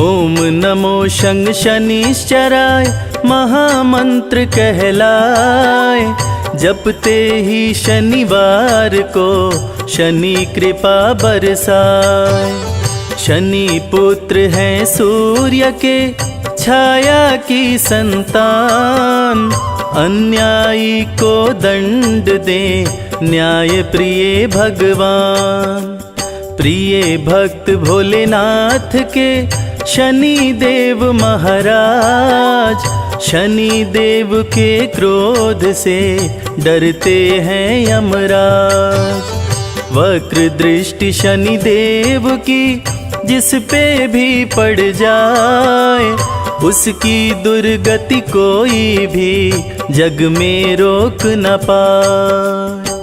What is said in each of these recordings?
ओम नमो शं शनिश्चराय महामंत्र कहलाए। जपते ही शनिवार को शनि कृपा बरसाए। शनि पुत्र हैं सूर्य के छाया की संतान। अन्यायी को दंड दे न्याय प्रिय भगवान। प्रिय भक्त भोलेनाथ के शनि देव महाराज। शनि देव के क्रोध से डरते हैं यमराज। वक्र दृष्टि शनि देव की जिस पे भी पड़ जाए, उसकी दुर्गति कोई भी जग में रोक न पाए।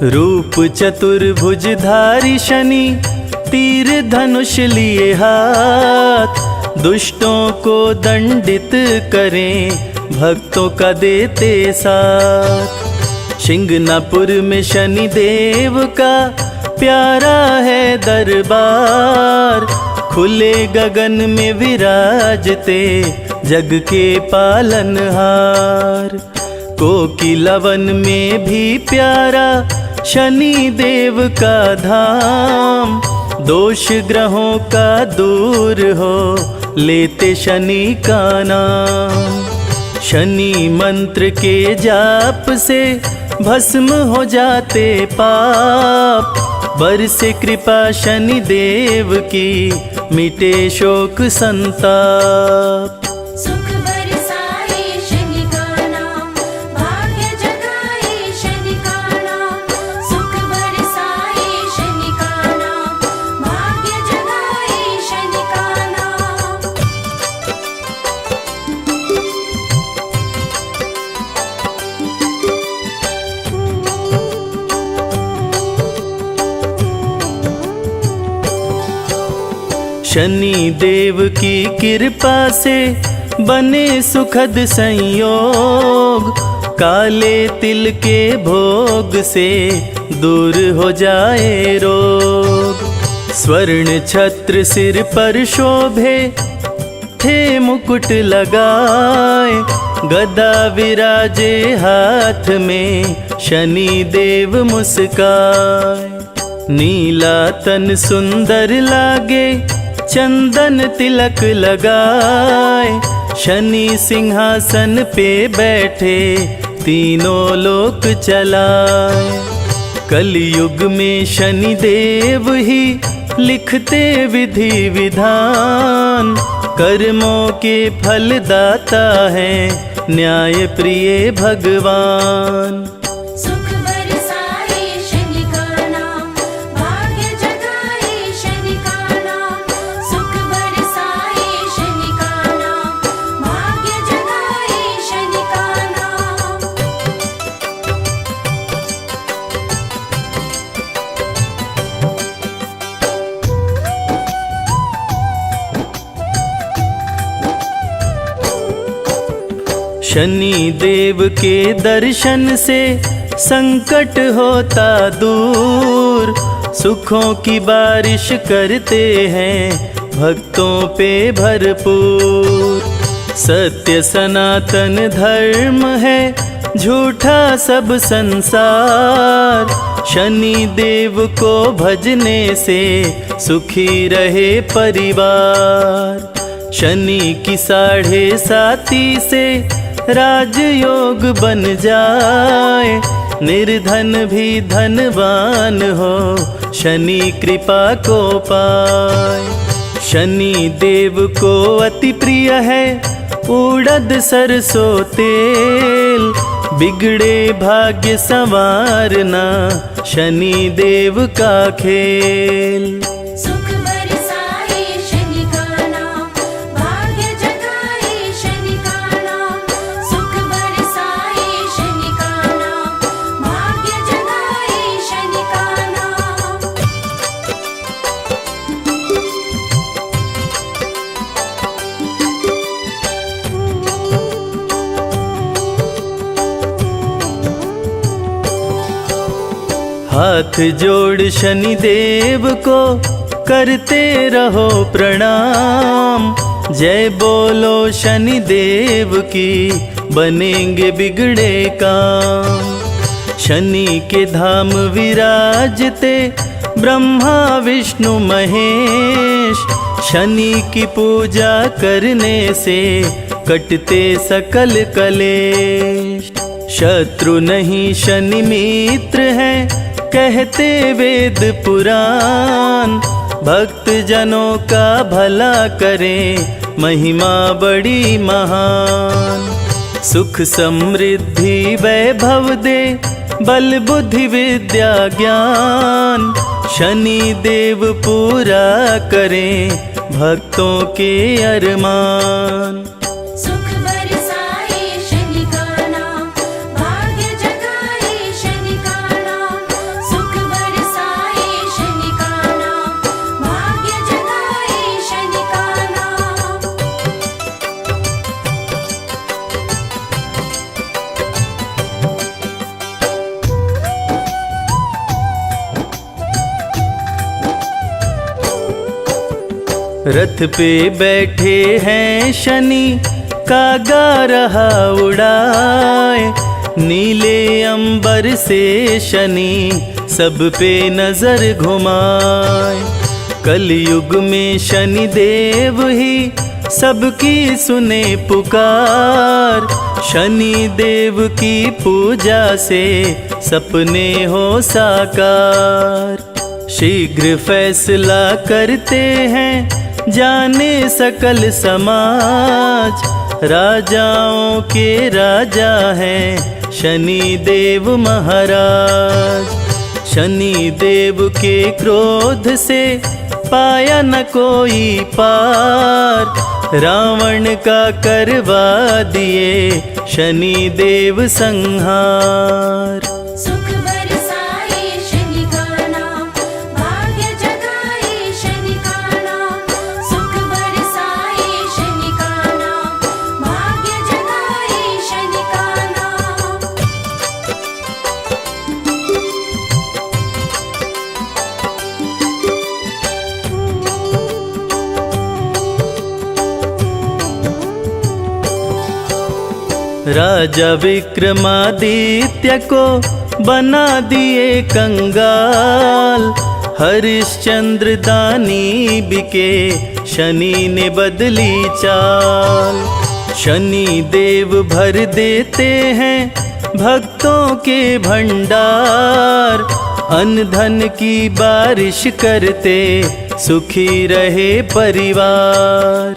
रूप चतुर्भुजधारी शनि तीर धनुष लिए हाथ। दुष्टों को दंडित करें भक्तों का देते साथ। शिंगनापुर में शनि देव का प्यारा है दरबार। खुले गगन में विराजते जग के पालनहार। कोकिलावन में भी प्यारा शनि देव का धाम। दोष ग्रहों का दूर हो लेते शनि का नाम। शनि मंत्र के जाप से भस्म हो जाते पाप। बरसे कृपा शनि देव की मिटे शोक संताप। शनि देव की कृपा से बने सुखद संयोग। काले तिल के भोग से दूर हो जाए रोग। स्वर्ण छत्र सिर पर शोभे थे मुकुट लगाए। गदा विराजे हाथ में शनि देव मुस्काए। नीला तन सुंदर लागे चंदन तिलक लगाए। शनि सिंहासन पे बैठे तीनों लोक चलाए। कलयुग में शनि देव ही लिखते विधि विधान। कर्मों के फल दाता है न्याय प्रिय भगवान। शनि देव के दर्शन से संकट होता दूर। सुखों की बारिश करते हैं भक्तों पे भरपूर। सत्य सनातन धर्म है झूठा सब संसार। शनि देव को भजने से सुखी रहे परिवार। शनि की 7.5 से राजयोग बन जाए। निर्धन भी धनवान हो शनि कृपा को पाए। शनि देव को अति प्रिय है उड़द सरसों तेल। बिगड़े भाग्य संवारना शनि देव का खेल। सुख हाथ जोड़ शनि देव को करते रहो प्रणाम। जय बोलो शनि देव की, बनेंगे बिगड़े काम। शनि के धाम विराजते ब्रह्मा विष्णु महेश। शनि की पूजा करने से कटते सकल कलेश। शत्रु नहीं शनि मित्र है, कहते वेद पुराण। भक्त जनों का भला करे, महिमा बड़ी महान। सुख समृद्धि वैभव दे, बल बुद्धि विद्या ज्ञान। शनि देव पूरा करें भक्तों के अरमान। सुख बरसाए शनि का नाम, भाग्य जगाए शनि का नाम। सुख बरसाए शनि का नाम, भाग्य जगाए शनि का नाम। रथ पे बैठे हैं शनि, कागा रहा उड़ाए। नीले अंबर से शनि सब पे नजर घुमाए। कलयुग में शनि देव ही सबकी सुने पुकार। शनि देव की पूजा से सपने हो साकार। शीघ्र फैसला करते हैं, जाने सकल समाज। राजाओं के राजा हैं शनि देव महाराज। शनि देव के क्रोध से पाया न कोई पार। रावण का करवा दिए शनि देव संहार। सुख बरसाए शनि का नाम, भाग्य जगाए शनि का नाम। सुख बरसाए शनि का नाम, भाग्य जगाए शनि का नाम। राजा विक्रमादित्य को बना दिए कंगाल। हरिश्चंद्र दानी बिके, शनि ने बदली चाल। शनि देव भर देते हैं भक्तों के भंडार। अन्न धन की बारिश करते, सुखी रहे परिवार।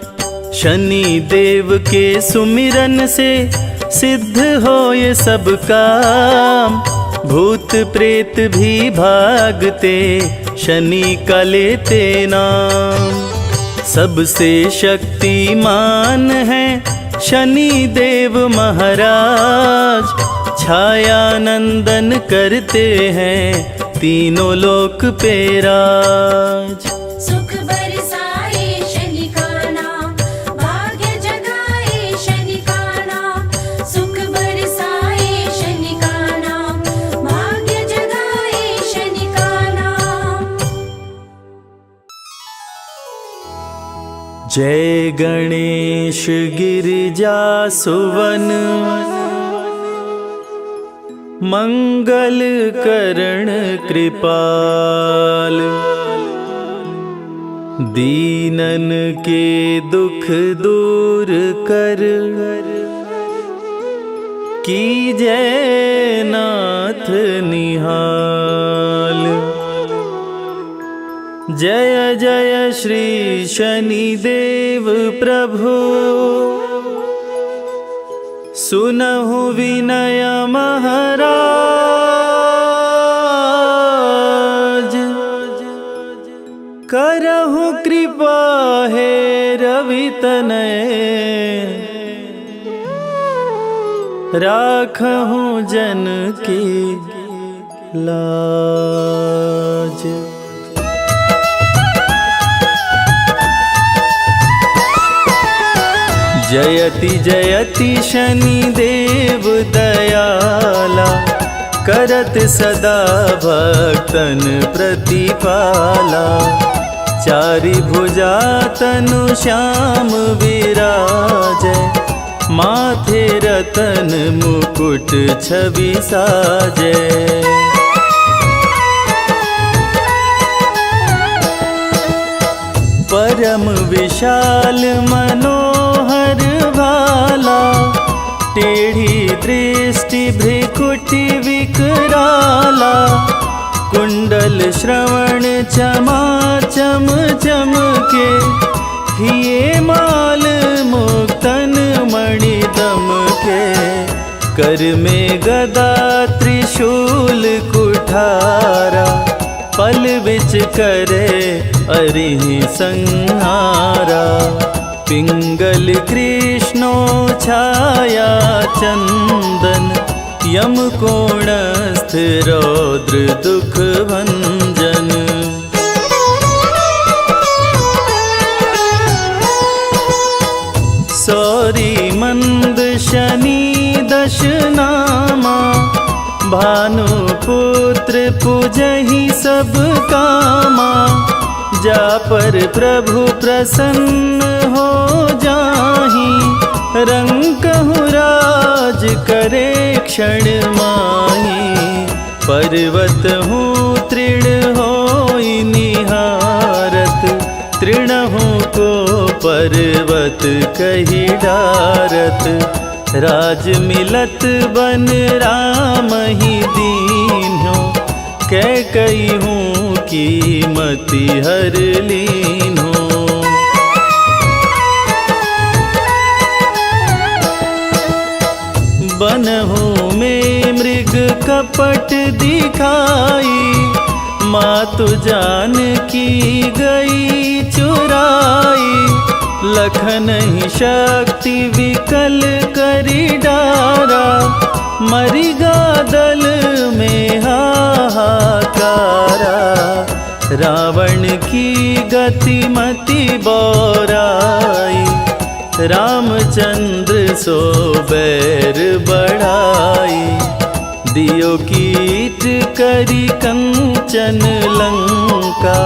शनि देव के सुमिरन से सिद्ध हो ये सब काम। भूत प्रेत भी भागते, शनि का लेते नाम। सबसे शक्तिमान है शनि देव महाराज। छाया नंदन करते हैं तीनों लोक पे राज। सुख बरसाए शनि का नाम, भाग्य जगाए शनि का नाम। सुख बरसाए शनि का नाम, भाग्य जगाए शनि का नाम। जय गणेश गिरिजा सुवन, मंगल करण कृपाल। दीनन के दुख दूर कर, कीजय नाथ निहाल। जय जय श्री शनि देव प्रभु, सुनहु विनय महाराज। करहु कृपा हे रवि तनय, राखहु जन की लाज। जयति जयति शनि देव दयाला, करत सदा भक्तन प्रतिपाला। चारि भुजा तनु श्याम विराजै, माथे रतन मुकुट छवि साजै। परम विशाल मनोहर भाला, टेढ़ी दृष्टि भ्रिकुटि विकराला। कुंडल श्रवण चमाचम चमके, हिये माल मुक्तन मणि दमके। कर में गदा त्रिशूल कुठारा, पल बिच करे अरिहि संहारा। पिंगल कृष्णो छाया चंदन, यम कोणस्थ रौद्र दुख भंजन। सौरी मंद शनि दश नामा, भानुपुत्र पूजहि सब कामा। जा पर प्रभु प्रसन्न हो जाहि, रंकहु राज करे क्षण माहि। पर्वत हूँ तृण होई निहारत, तृणहु को पर्वत कहि डारत। राज मिलत बन राम ही दीन्हो, कैकई हूँ कीमति हर लीन्हो। बनहु में मृग कपट दिखाई, मातु जानकी गई चुराई। लखन ही शक्ति विकल करी डारा, मरिगा दल में हाहाकारा। रावण की गति मति बौराई, रामचंद्र सो बैर बढ़ाई। दियो कीट करी कंचन लंका,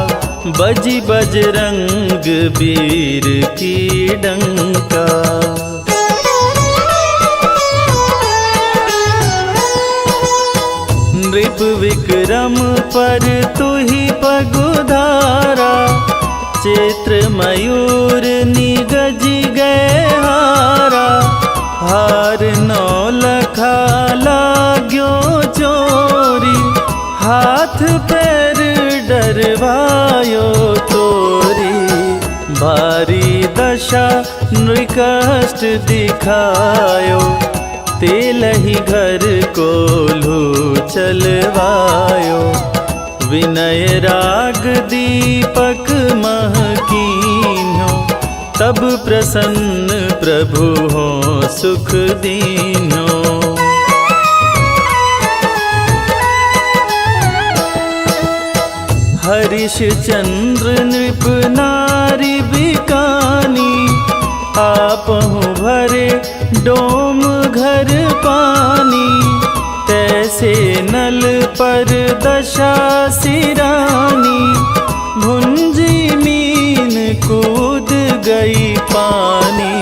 बजी बजरंग वीर की डंका। नृप विक्रम पर तुहि पगुधारा, चित्र मयूर निगज गए हारा। हार नौ लखा लाग्यो चोरी, हाथ पैर डरवायो तोरी। भारी दशा नृकष्ट दिखायो, तेलहि घर कोल्हू चलवायो। विनय राग दीपक महकीन्हो, तब प्रसन्न प्रभु हो सुख दीन्हो। हरिश चंद्र नृप नारी बिकानी, आपहु भरे डोम घर पानी। तैसे नल पर दशा सिरानी, भुंजी मीन कूद गई पानी।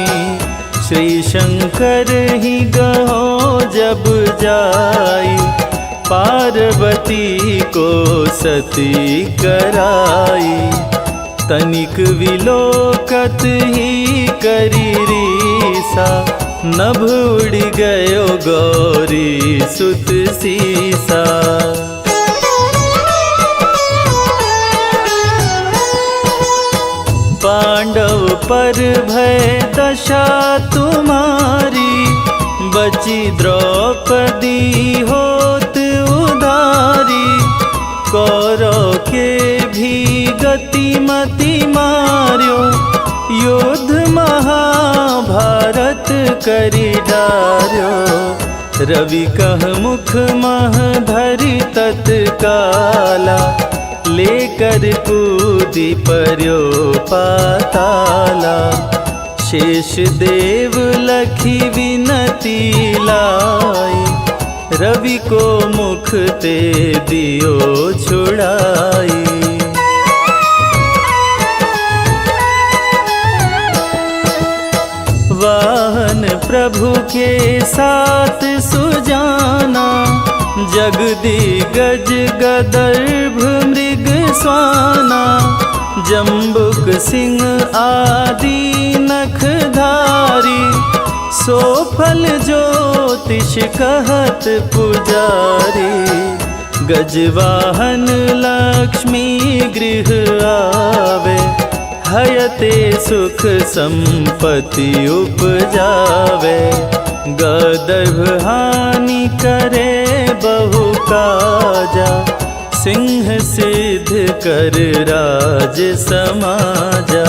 श्री शंकर ही गहो जब जाई, पार्वती को सती कराई। तनिक विलोकत ही करी रीसा, नभ उड़ गयो गौरी सुत सीसा। पांडव पर भय दशा तुम्हारी, बची द्रौपदी होत उधारी। कौरव के भी गति मति मार्यो, युद्ध महाभारत करी डार्यो। रवि कह मुख मह धरि तत्काला, लेकर कूदी पर्यो पाताला। शेष देव लखी विनती लाई, रवि को मुख ते दियो छुड़ाई। वाहन प्रभु के साथ सुजाना, जगदिगज गदर्भ मृग स्वाना, जम्बुक सिंह आदि नखधारी, सो फल ज्योतिष कहत पुजारी। गजवाहन लक्ष्मी गृह आवे, हयते सुख संपत्ति उपजावे। गदर्भ हानि करे बहु काजा, सिंह सिद्ध कर राज समाजा।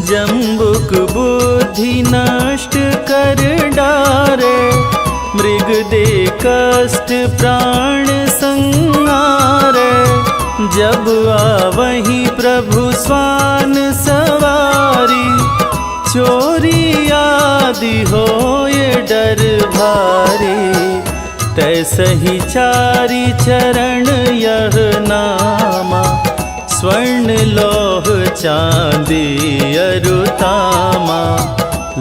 जम्बुक बुद्धि नष्ट कर डारे, मृग दे कष्ट प्राण संहारे। जब आवहि प्रभु स्वान सवारी, चोरी आदि होए डर भारी। तैसहि चारि चरण यह नामा, स्वर्ण लौह चांदी अरुतामा।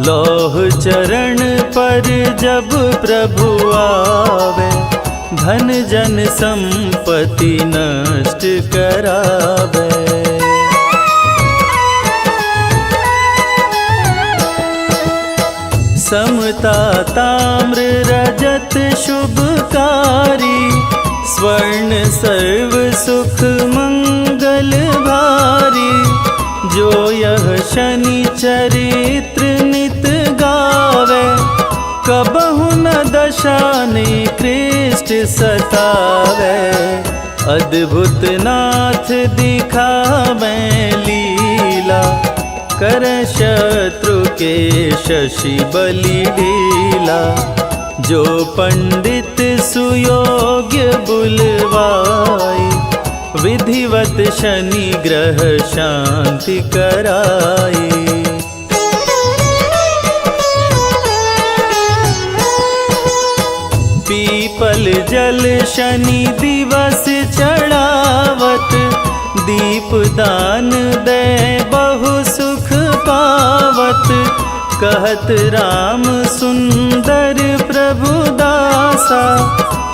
लौह चरण पर जब प्रभु आवे, धन जन संपत्ति नष्ट करावे। समता ताम्र रजत शुभकारी, स्वर्ण सर्व सुख मंगल भारी। जो यह शनि चरित्र नित गावे, कबहु न दशा निकृष्ट सतावे। अद्भुत नाथ दिखावे लीला, कर शत्रु के शशि बलि ढीला। जो पंडित सुयोग्य बुलवाई, विधिवत शनि ग्रह शांति कराई। पीपल जल शनि दिवस चढ़ावत, दीप दान दे बहु सुख पावत। कहत राम सुंदर प्रभु दासा,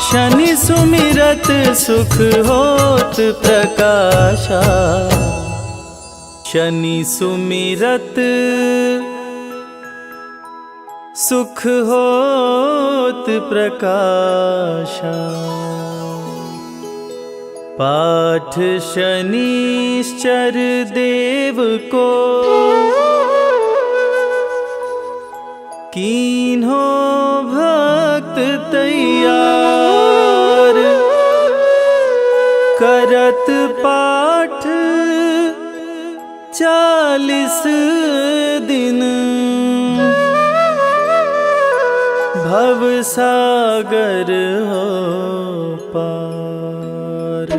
शनि सुमिरत सुख होत प्रकाशा। शनि सुमिरत सुख होत प्रकाशा। पाठ शनिश्चर देव को, कीन्हो भक्त तैयार। करत पाठ 40 दिन, भव सागर हो पार।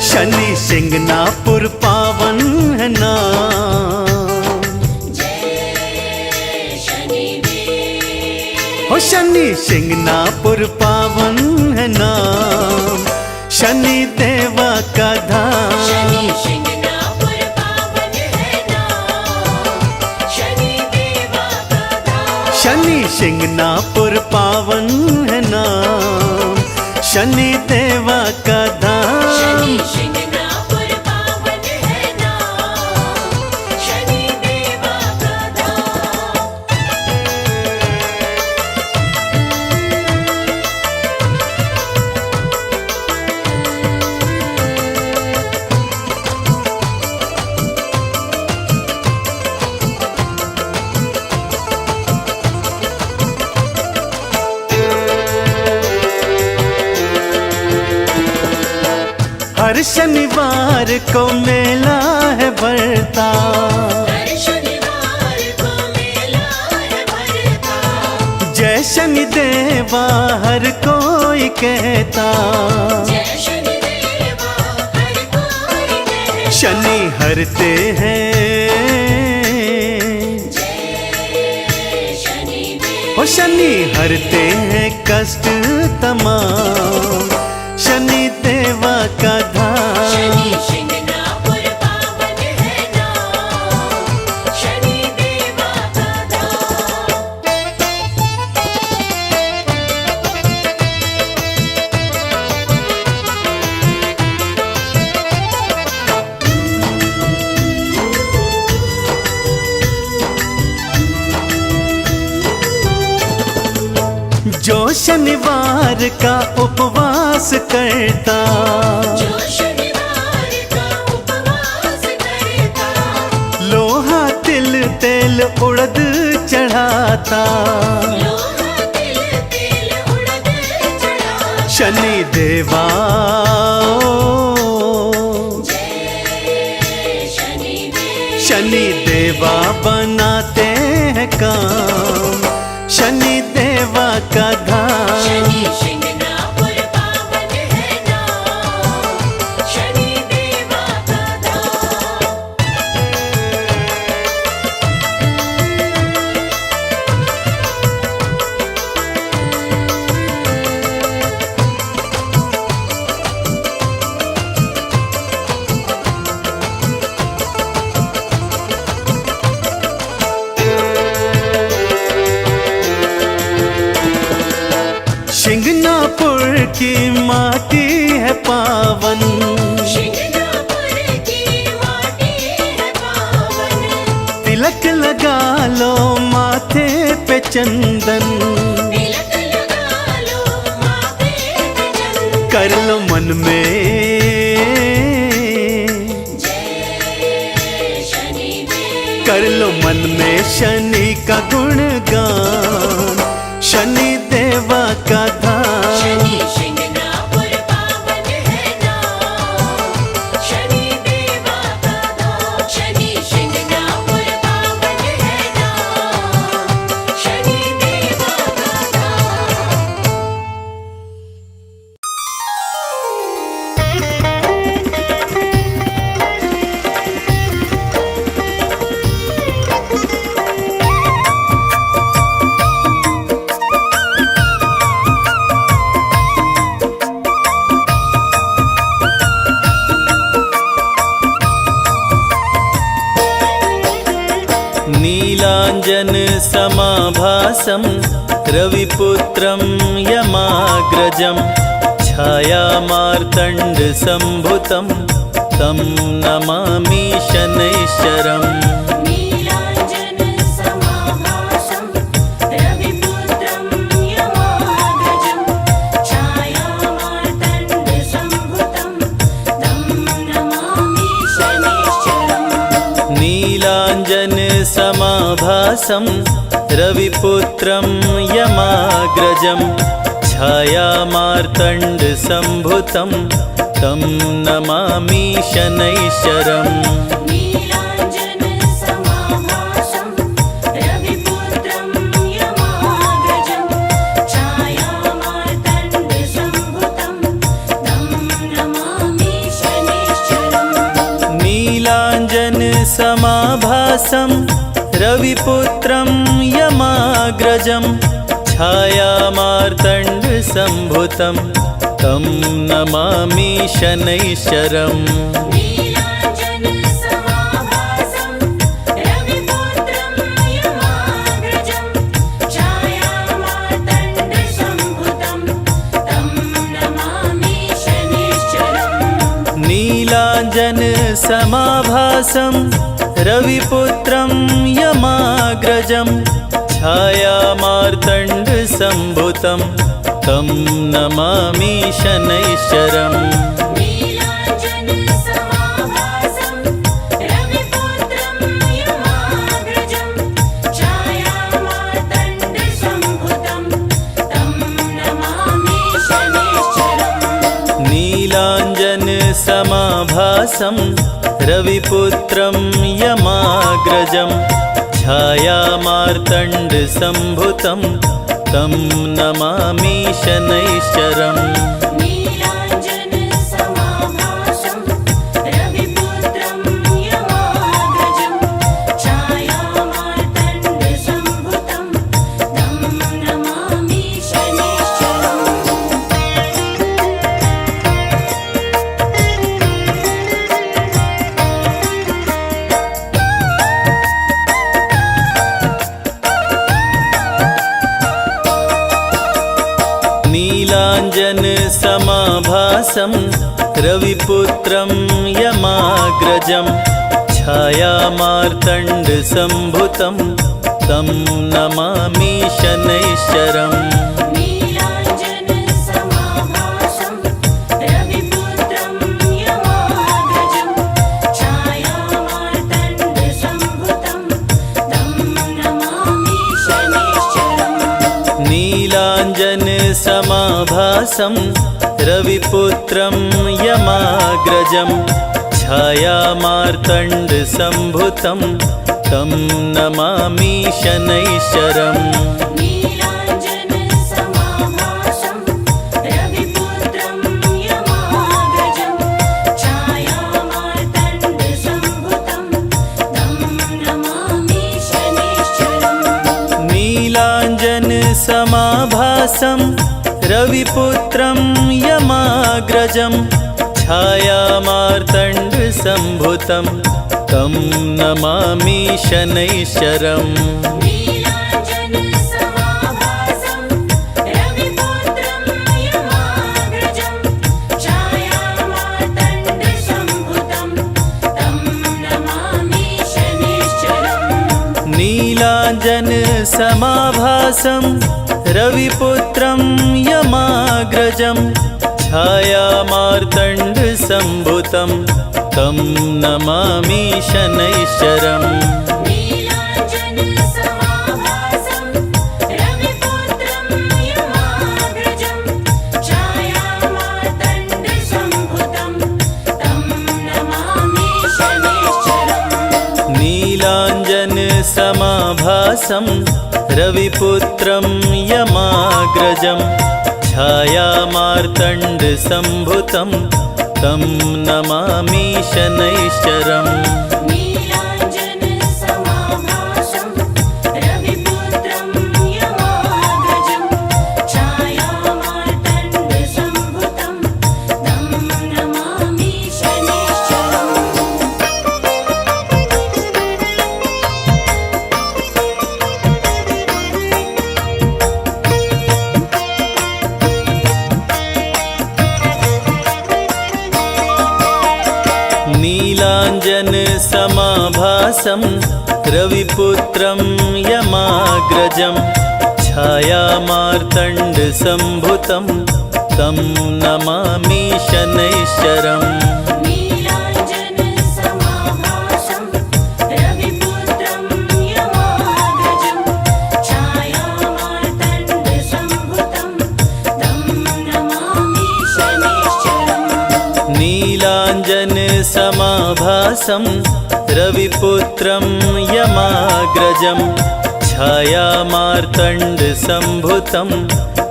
शनि सिंगनापुर पावन है नाम। जय शनिदेव। हो शनि सिंगनापुर पावन है नाम, शनि देवा का धाम। शनि सिंगनापुर पावन है नाम, शनि देवा का धाम। शनि सिंगनापुर पावन है नाम, शनि देवा का धाम। शनि सिंगनापुर पावन है नाम, शनि देवा का धाम। हर शनिवार को मेला है भरता, हर शनिवार को मेला है भरता। जय शनिदेवा हर कोई कहता, जय शनिदेवा हर कोई कहता। शनि हरते हैं, जय शनिदेव। ओ शनि हरते हैं कष्ट तमाम, शनि देवा का धाम। शनि शिंगणापुर पावन है नाम, शनि देवा का धाम। जो शनिवार का उपवास करता, जो शनिवार का उपवास करता। लोहा तिल तेल उड़द चढ़ाता, लोहा तिल तिल उड़द चढ़ा। शनि देवा जय शनिदेव। शनि देवा बनाते हैं काम, शनि देवा का धाम। शनि शिंगणापुर पावन है नाम, शनि देवा का धाम। शिंगनापुर की माटी है पावन, शिंगणापुर की माटी है पावन। तिलक लगा लो माथे पे चंदन, तिलक लगा लो माथे पे चंदन। कर लो मन में, जय शनिदेव। कर लो मन में शनि का गुणगान, शनि देवा का धाम। शनि शिंगणापुर पावन है नाम, शनि देवा का धाम। शनि शिंगणापुर पावन है नाम, शनि देवा का धाम। नीलाञ्जन समाभासं रविपुत्रं यमाग्रजं छायामार्तण्डसम्भुतं तं नमामि शनैश्चरम्। नीलाञ्जन समाभासं रविपुत्रं यमाग्रजं छायामार्तण्डसम्भुतं तं नमामि शनैश्चरम्। नीलाञ्जन समाभासं रविपुत्रं यमाग्रजं छायामार्तण्डसम्भुतं तं नमामि शनैश्चरम्। नीलाञ्जन समाभासं रविपुत्रं यमाग्रजं छायामार्तण्डसम्भुतं तं नमामि शनैश्चरम्। नीलाञ्जन समाभासं रविपुत्रं यमाग्रजं छायामार्तण्डसम्भुतं तं नमामि शनैश्चरम्। नीलाञ्जन समाभासं रविपुत्रं यमाग्रजं छायामार्तण्डसम्भुतं तं नमामि शनैश्चरम्। नीलाञ्जन समाभासं रविपुत्रं यमाग्रजं छायामार्तण्डसम्भुतं तं नमामि शनैश्चरम्। नीलाञ्जन समाभासं रविपुत्रं यमाग्रजं छायामार्तण्डसम्भुतं तं नमामि शनैश्चरम्। नीलाञ्जन समाभासं रविपुत्रं यमाग्रजं छायामार्तण्डसम्भुतं तं नमामि शनैश्चरम् नीलाञ्जनसमाभासं रविपुत्रं यमाग्रजं छायामार्तण्डसम्भुतं तं नमामि शनैश्चरम् नीलाञ्जनसमाभासं रविपुत्रं यमाग्रजं छायामार्तण्डसम्भुतं तं नमामि शनैश्चरम् नीलाञ्जनसमाभासं रविपुत्रं यमाग्रजं छायामार्तण्डसम्भुतं तं नमामि शनैश्चरम् नीलाञ्जनसमाभासं रविपुत्रं यमाग्रजं छायामार्तण्डसम्भुतं तं नमामि शनैश्चरम् नीलाञ्जनसमाभासं रविपुत्रं यमाग्रजं छायामार्तण्डसम्भुतं तं नमामि शनैश्चरम् नीलाञ्जनसमाभासं रविपुत्रं यमाग्रजं छायामार्तण्डसम्भुतं तं नमामि शनैश्चरम् नीलाञ्जनसमाभासं रविपुत्रं यमाग्रजं छायामार्तण्डसम्भुतं तं नमामि शनैश्चरम् नीलाञ्जनसमाभासं रविपुत्रं यमाग्रजं छायामार्तण्डसम्भुतं तं नमामि शनैश्चरम् नीलाञ्जनसमाभासं रविपुत्रं यमाग्रजं छायामार्तण्डसम्भुतं तं नमामि शनैश्चरम् नीलाञ्जनसमाभासं रविपुत्रं यमाग्रजं छायामार्तण्डसम्भुतं तं नमामि शनैश्चरम् नीलाञ्जनसमाभासं रविपुत्रं यमाग्रजं छायामार्तण्डसम्भुतं तं नमामि शनैश्चरम् नीलाञ्जनसमाभासं रविपुत्रं यमाग्रजं छायामार्तण्डसम्भुतं तं नमामि शनैश्चरम् नीलाञ्जनसमाभासं रविपुत्रं यमाग्रजं छायामार्तण्डसम्भुतं तं नमामि शनैश्चरम् नीलाञ्जनसमाभासं रविपुत्रं यमाग्रजं छायामार्तण्डसम्भुतं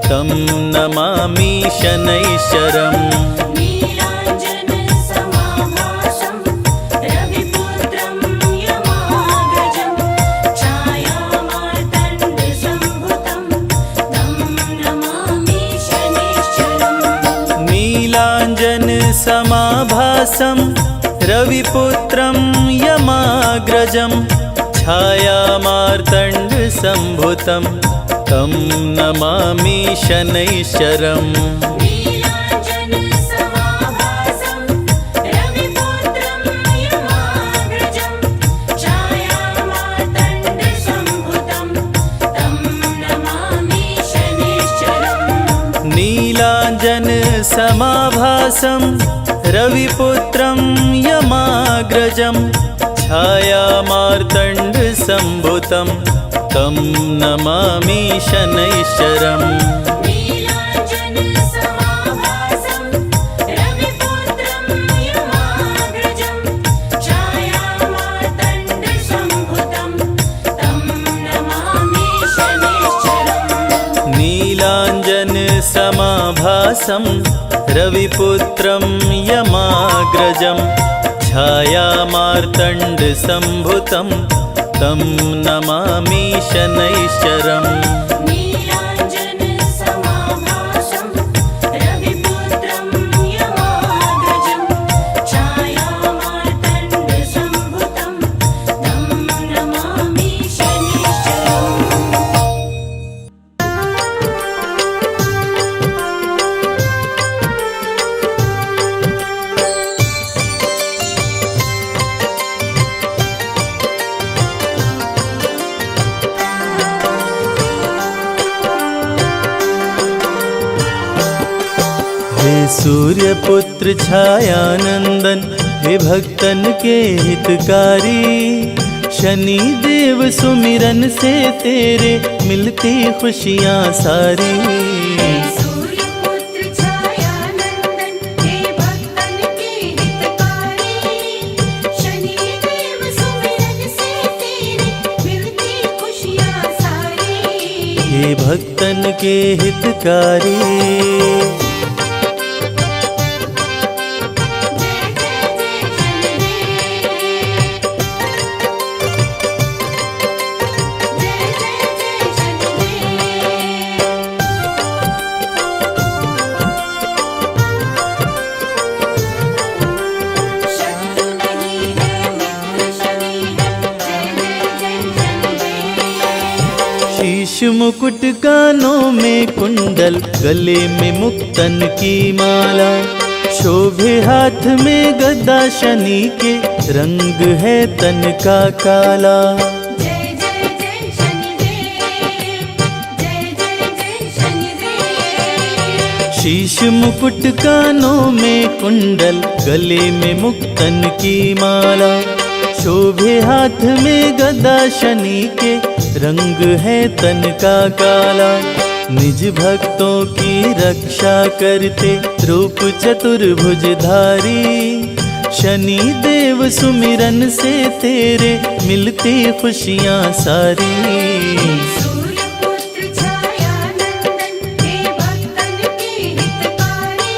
तं नमामि शनैश्चरम् नीलाञ्जनसमाभासं रविपुत्रं यमाग्रजं छायामार्तण्डसम्भुतं तं नमामि शनैश्चरम् नीलाञ्जनसमाभासं रविपुत्रं यमाग्रजं छायामार्तण्डसम्भुतं तं नमामि शनैश्चरम् नीलाञ्जनसमाभासं रविपुत्रं यमाग्रजं छायामार्तण्डसम्भुतं तं नमामि शनैश्चरम् नीलाञ्जनसमाभासं रविपुत्रं यमाग्रजं छायामार्तण्डसम्भुतं तं नमामि शनैश्चरम् नीलाञ्जनसमाभासं रविपुत्रं यमाग्रजं महाभासं रविपुत्रं यमाग्रजं छायामार्तण्डसम्भुतं तं नमामि शनैश्चरम् नीलाञ्जनसमाभासं रविपुत्रं यमाग्रजं छायामार्तण्डसम्भुतं तं नमामि शनैश्चरम्। हे सूर्यपुत्र छायानंदन, हे भक्तन के हितकारी, शनि देव सुमिरन से तेरे मिलती खुशियाँ सारी। सूर्यपुत्र छायानंदन, हे भक्तन के हितकारी, शनि देव सुमिरन से तेरे मिलती खुशियाँ सारी। हे भक्तन के हितकारी, शीश मुकुट कानों में कुंडल, गले में मुक्तन की माला, शोभे हाथ में गदा, शनि के रंग है तन का काला। जय जय जय शनिदेव, जय जय जय शनिदेव। शीश मुकुट कानों में कुंडल, गले में मुक्तन की माला, शोभे हाथ में गदा, शनि के रंग है तन का काला। निज भक्तों की रक्षा करते रूप चतुर्भुजधारी, शनि देव सुमिरन से तेरे मिलती खुशियाँ सारी। सूर्यपुत्र छायानंदन, हे भक्तन के हितकारी,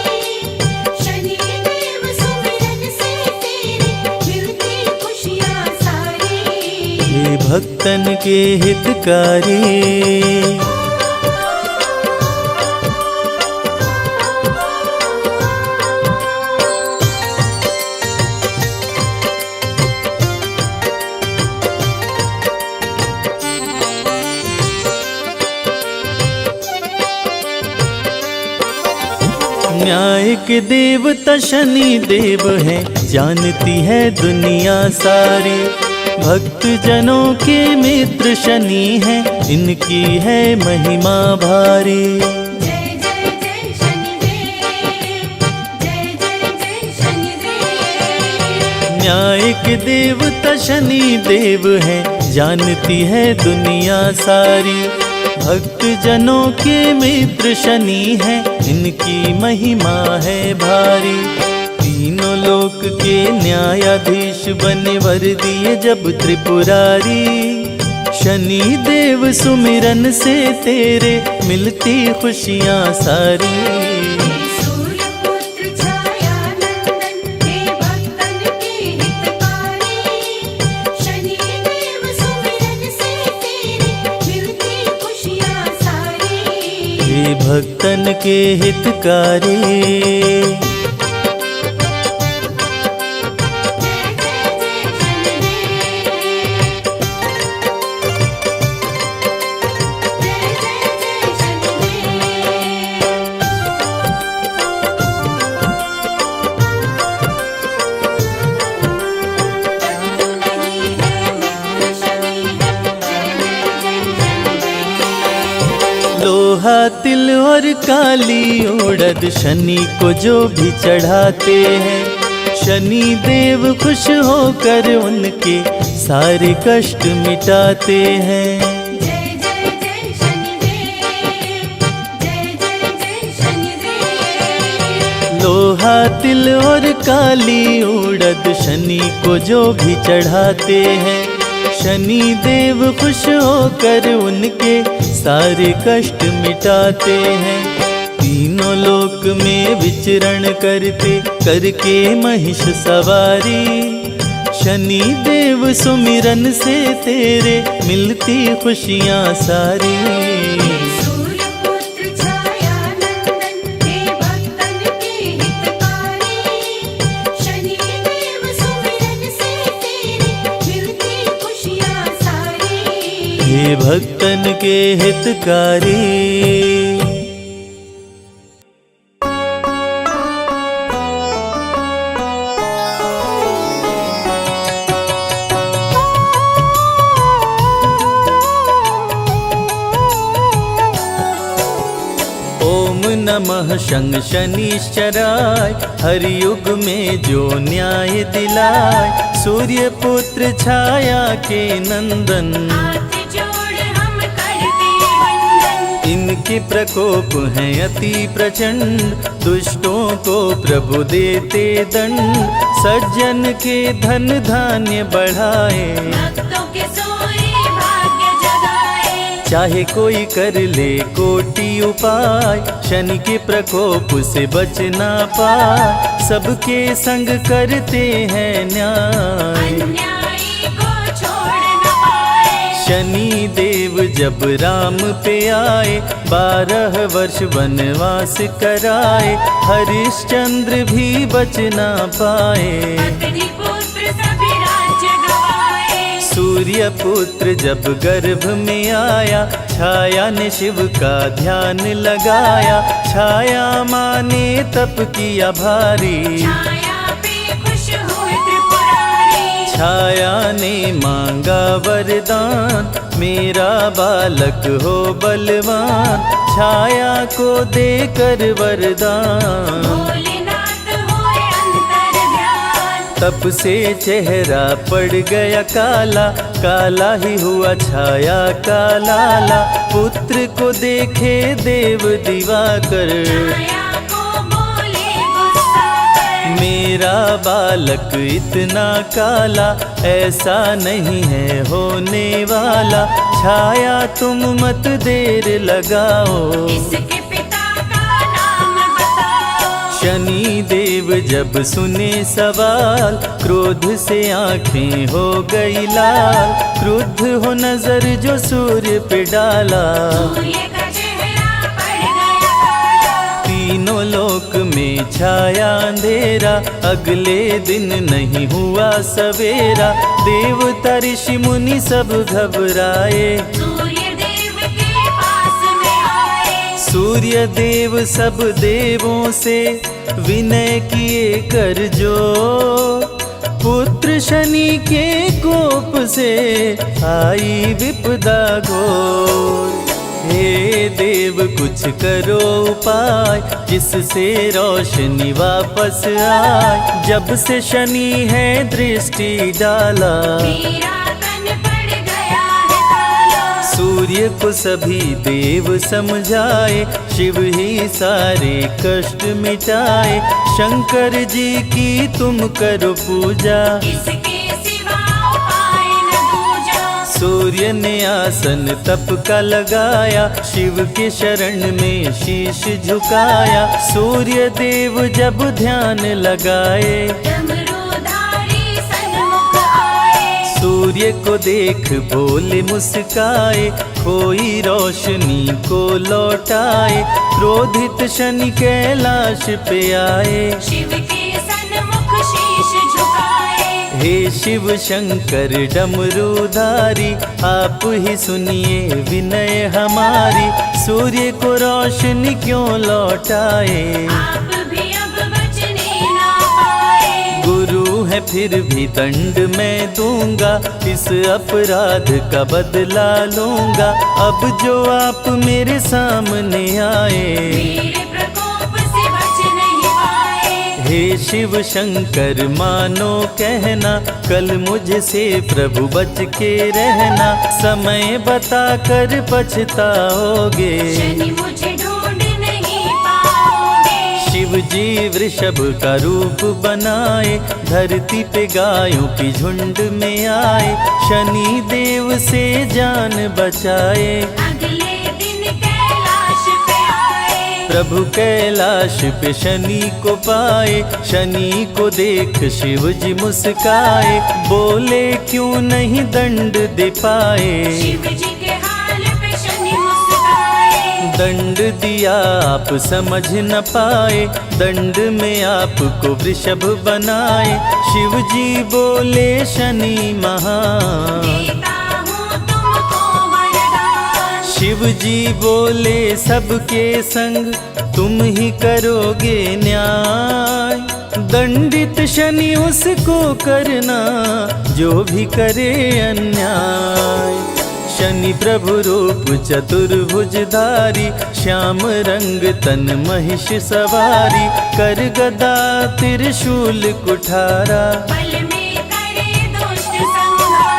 शनि देव सुमिरन से तेरे मिलती खुशियाँ सारी। हे भक्तन के हितकारी, न्याय के देवता शनि देव हैं, जानती है दुनिया सारी। भक्त जनों के मित्र शनि हैं, इनकी है महिमा भारी। जय जय जय शनिदेव, जय जय जय शनिदेव। न्याय के देवता शनि देव हैं, जानती है दुनिया सारी। भक्त जनों के मित्र शनि हैं, इनकी महिमा है भारी। तीनों लोक के न्यायाधीश बने वर दिए जब त्रिपुरारी, शनि देव सुमिरन से तेरे मिलती खुशियाँ सारी। सूर्यपुत्र छायानंदन, हे भक्तन के हितकारी, शनि देव सुमिरन से तेरे मिलती खुशियाँ सारी। हे भक्तन के हितकारी, लोहा तिल और काली उड़द शनि को जो भी चढ़ाते हैं, शनि देव खुश होकर उनके सारे कष्ट मिटाते हैं। जय जय जय शनिदेव, जय जय जय शनिदेव। लोहा तिल और काली उड़द शनि को जो भी चढ़ाते हैं, शनि देव खुश होकर उनके सारे कष्ट मिटाते हैं। तीनों लोक में विचरण करते करके महिष सवारी। शनि देव सुमिरन से तेरे मिलती खुशियाँ सारी। सूर्यपुत्र छाया नंदन हे भक्तन के हितकारी। शनि देव सुमिरन से तेरी मिलती खुशियाँ सारी। हे भक्तन के हितकारी। ओम नमः शं शनिश्चराय, हर युग में जो न्याय दिलाए। सूर्य पुत्र छाया के नंदन, हाथ जोड़ हम करते वंदन। इनके प्रकोप हैं अति प्रचंड, दुष्टों को प्रभु देते दंड। सज्जन के धन धान्य बढ़ाए, भक्तों के सोए भाग्य जगाए। चाहे कोई कर ले कोटि उपाय। शनि के प्रकोप से बच ना पाए, सबके संग करते हैं न्याय। अन्यायी को छोड़ न पाए। शनि देव जब राम पे आए, 12 वर्ष वनवास कराए। हरिश्चंद्र भी बच ना पाए, अग्नि पुत्र सभी राज्य गवाए। सूर्य पुत्र जब गर्भ में आया, छाया ने शिव का ध्यान लगाया। छाया माने तप किया भारी, छाया पे खुश हुए त्रिपुरारी। छाया ने मांगा वरदान, मेरा बालक हो बलवान। छाया को देकर वरदान, भोलेनाथ हुए अंतर्ध्यान। तप से चेहरा पड़ गया काला, काला ही हुआ छाया का लाला। पुत्र को देखे देव दिवाकर, छाया को बोले गुस्सा कर। मेरा बालक इतना काला, ऐसा नहीं है होने वाला। छाया तुम मत देर लगाओ, इसके पिता का नाम बताओ। शनि देव जब सुने सवाल, क्रोध से आंखें हो गई लाल। क्रुद्ध हो नजर जो सूर्य पे डाला, सूर्य का चेहरा पड़ गया काला। तीनों लोक में छाया अंधेरा। अगले दिन नहीं हुआ सवेरा, देवता ऋषि मुनि सब घबराए। सूर्य देव के पास में आए। सूर्य देव सब देवों से विनय किए कर जो, पुत्र शनि के कोप से आई विपदा घोर। हे देव कुछ करो उपाय, जिससे रोशनी वापस आए। जब से शनि है दृष्टि डाला, मेरा तन पड़ गया है काला। सूर्य को सभी देव समझाए, शिव ही सारे कष्ट मिटाए। शंकर जी की तुम करो पूजा, इसके सिवा उपाय न दूजा। सूर्य ने आसन तप का लगाया, शिव के शरण में शीश झुकाया। सूर्य देव जब ध्यान लगाए, डमरूधारी सन्मुख आए। सूर्य को देख भोले मुस्काए। खोई रोशनी को लौटाए, क्रोधित शनि कैलाश पे आए। शिव के सन्मुख शीश झुकाए। हे शिव शंकर डमरूधारी, आप ही सुनिए विनय हमारी। सूर्य को रोशनी क्यों लौटाए, आप भी अब बचने ना पाए। गुरु है फिर भी दंड मैं दूंगा, इस अपराध का बदला लूंगा। अब जो आप मेरे सामने आए, मेरे प्रकोप से बच नहीं पाए। हे शिव शंकर मानो कहना, कल मुझसे प्रभु बच के रहना। समय बता कर पछताओगे, शनि मुझे ढूंढ नहीं पाओगे। शिव जी वृषभ का रूप बनाए, धरती पे गायों की झुंड में आए। शनि देव से जान बचाए, अगले दिन कैलाश पे आए। प्रभु कैलाश पे शनि को पाए, शनि को देख शिव जी मुस्काए, बोले क्यों नहीं दंड दे पाए। शिव जी के हाल पे शनि मुस्काए, दंड दिया आप समझ न पाए, दंड में आपको वृषभ बनाए। शिव जी बोले शनि महान, देता हूँ तुमको वरदान। शिव जी बोले सबके संग तुम ही करोगे न्याय। दंडित शनि उसको करना जो भी करे अन्याय। शनि प्रभु रूप चतुर्भुजधारी, श्याम रंग तन महिष सवारी, कर गदा त्रिशूल कुठारा, बल में करे दुष्ट संहारा।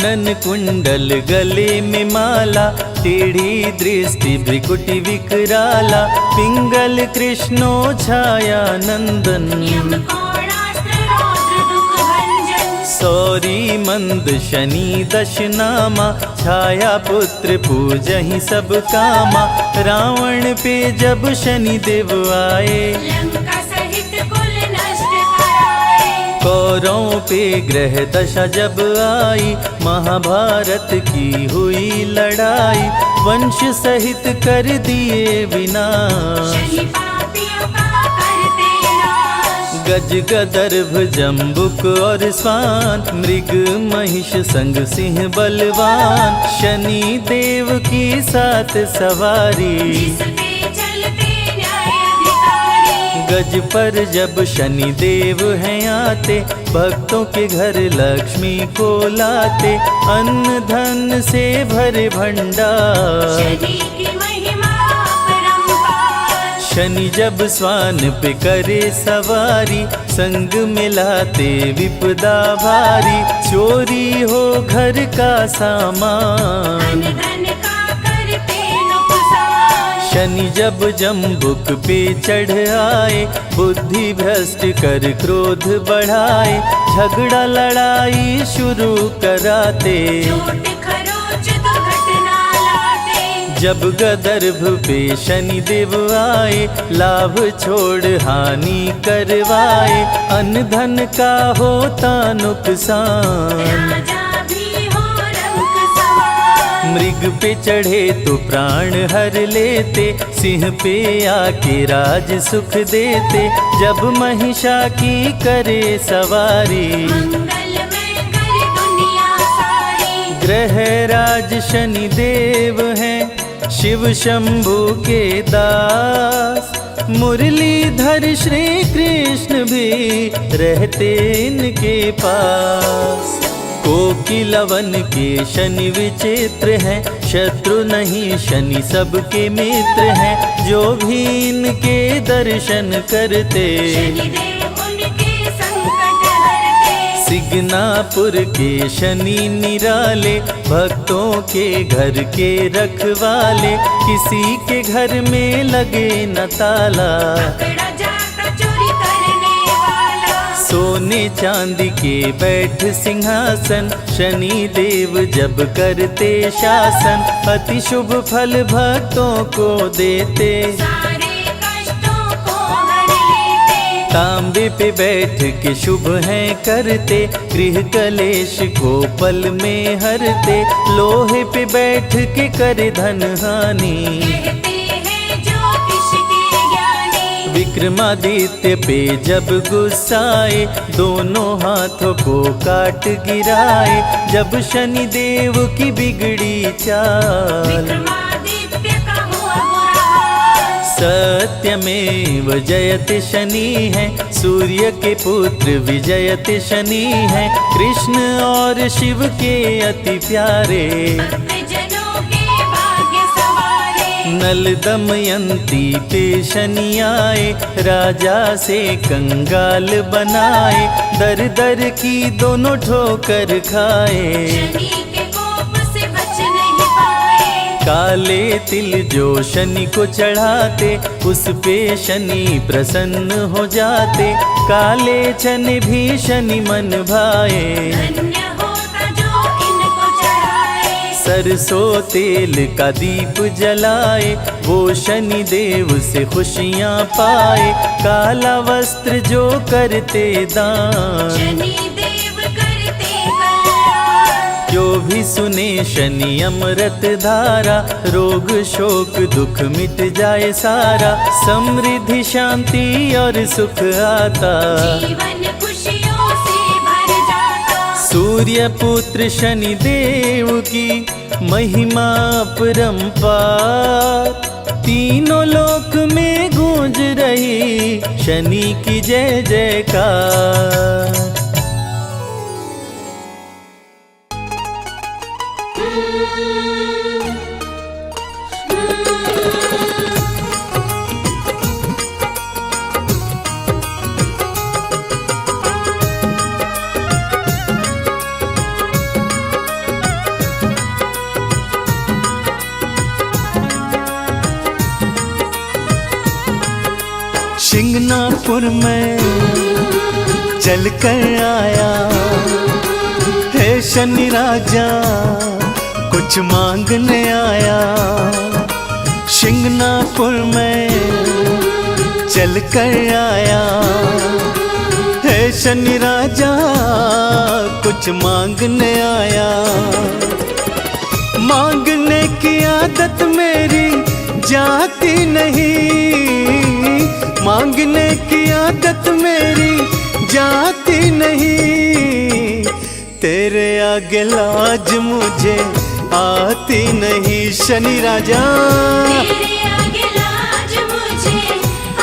नन कुंडल गले में माला, टेढ़ी दृष्टि भ्रिकुटि विकराला, पिंगल कृष्णो छाया नंदन, यम कोणास्त्र रौद्र दुख भंजन। सौरी मंद शनि दश नामा, छाया पुत्र पूजहि सब कामा। रावण पे जब शनि देव आए, लंका सहित कुल नष्ट कराए। कौरवों पे ग्रह दशा जब आई, महाभारत की हुई लड़ाई। वंश सहित कर दिए विनाश, शनि पापियों का करते नाश। गज गदर्भ जम्बुक और स्वान, मृग महिष संग सिंह बलवान। शनि देव की सात सवारी, जिस पे चलते न्याय अधिकारी। गज पर जब शनि देव हैं आते, भक्तों के घर लक्ष्मी को लाते। अन्न धन से भरे भंडार, शनि की महिमा अपरंपार। शनि जब स्वान पे करे सवारी, संग में लाते विपदा भारी। चोरी हो घर का सामान, अन्न धन का करते नुकसान। शनि जब जम्बुक पे चढ़ आए, बुद्धि भ्रष्ट कर क्रोध बढ़ाए। झगड़ा लड़ाई शुरू कराते, झूठ खरोच दुर्घटना लाते। जब गदर्भ पे शनि देव आए, लाभ छोड़ हानि करवाए। अन्न धन का होता नुकसान, राजा भी हो रंक सवार। मृग पे चढ़े तो प्राण हर लेते, सिंह पे आके राज सुख देते। जब महिषा की करे सवारी, मंगल में कर दुनिया सारी। ग्रह राज शनि देव हैं, शिव शंभु के दास। मुरलीधर श्री कृष्ण भी रहते इनके पास। कोकिलवन के शनि विचित्र हैं, शत्रु नहीं शनि सबके मित्र हैं। जो भी इनके दर्शन करते, शनिदेव उनके संकट हरते। सिगनापुर के शनि निराले, भक्तों के घर के रखवाले। किसी के घर में लगे न ताला, पकड़ा जाता चोरी करने वाला। सोने चांदी के बैठ सिंहासन, शनि देव जब करते शासन। अति शुभ फल भक्तों को देते, सारे कष्टों को हर लेते। तांबे पे बैठ के शुभ हैं करते, गृह कलेश को पल में हरते। लोहे पे बैठ के करे धन हानि, कहते हैं ज्योतिष के ज्ञानी। विक्रमादित्य पे जब गुस्साए, दोनों हाथों को काट गिराए। जब शनि देव की बिगड़ी चाल, विक्रमादित्य का हुआ बुरा हाल। सत्यमेव जयते शनि है, सूर्य के पुत्र विजयत शनि है। कृष्ण और शिव के अति प्यारे, भक्तजनों के भाग्य सवारे। नल दमयंती पे शनि आए, राजा से कंगाल बनाए। दर दर की दोनों ठोकर खाए, शनि के कोप से बच नहीं पाए। काले तिल जो शनि को चढ़ाते, उस पे शनि प्रसन्न हो जाते। काले चने भी शनि मन भाए, धन्य होता जो इनको चढ़ाए। सरसों तेल का दीप जलाए, वो शनि देव से खुशियाँ पाए। काला वस्त्र जो करते दान, शनि देव करते कल्याण। जो भी सुने शनि अमृत धारा, रोग शोक दुख मिट जाए सारा। समृद्धि शांति और सुख आता, जीवन खुशियों से भर जाता। सूर्य पुत्र शनि देव की महिमा अपरंपार। तीनों लोक में गूंज रही शनि की जय जयकार। शिंगनापुर में चल कर आया है शनि राजा, कुछ मांगने आया। शिंगनापुर में चल कर आया है शनि राजा, कुछ मांगने आया। मांगने की आदत मेरी जाती नहीं, मांगने की आदत मेरी जाती नहीं। तेरे आगे लाज मुझे आती नहीं शनि राजा, तेरे आगे लाज मुझे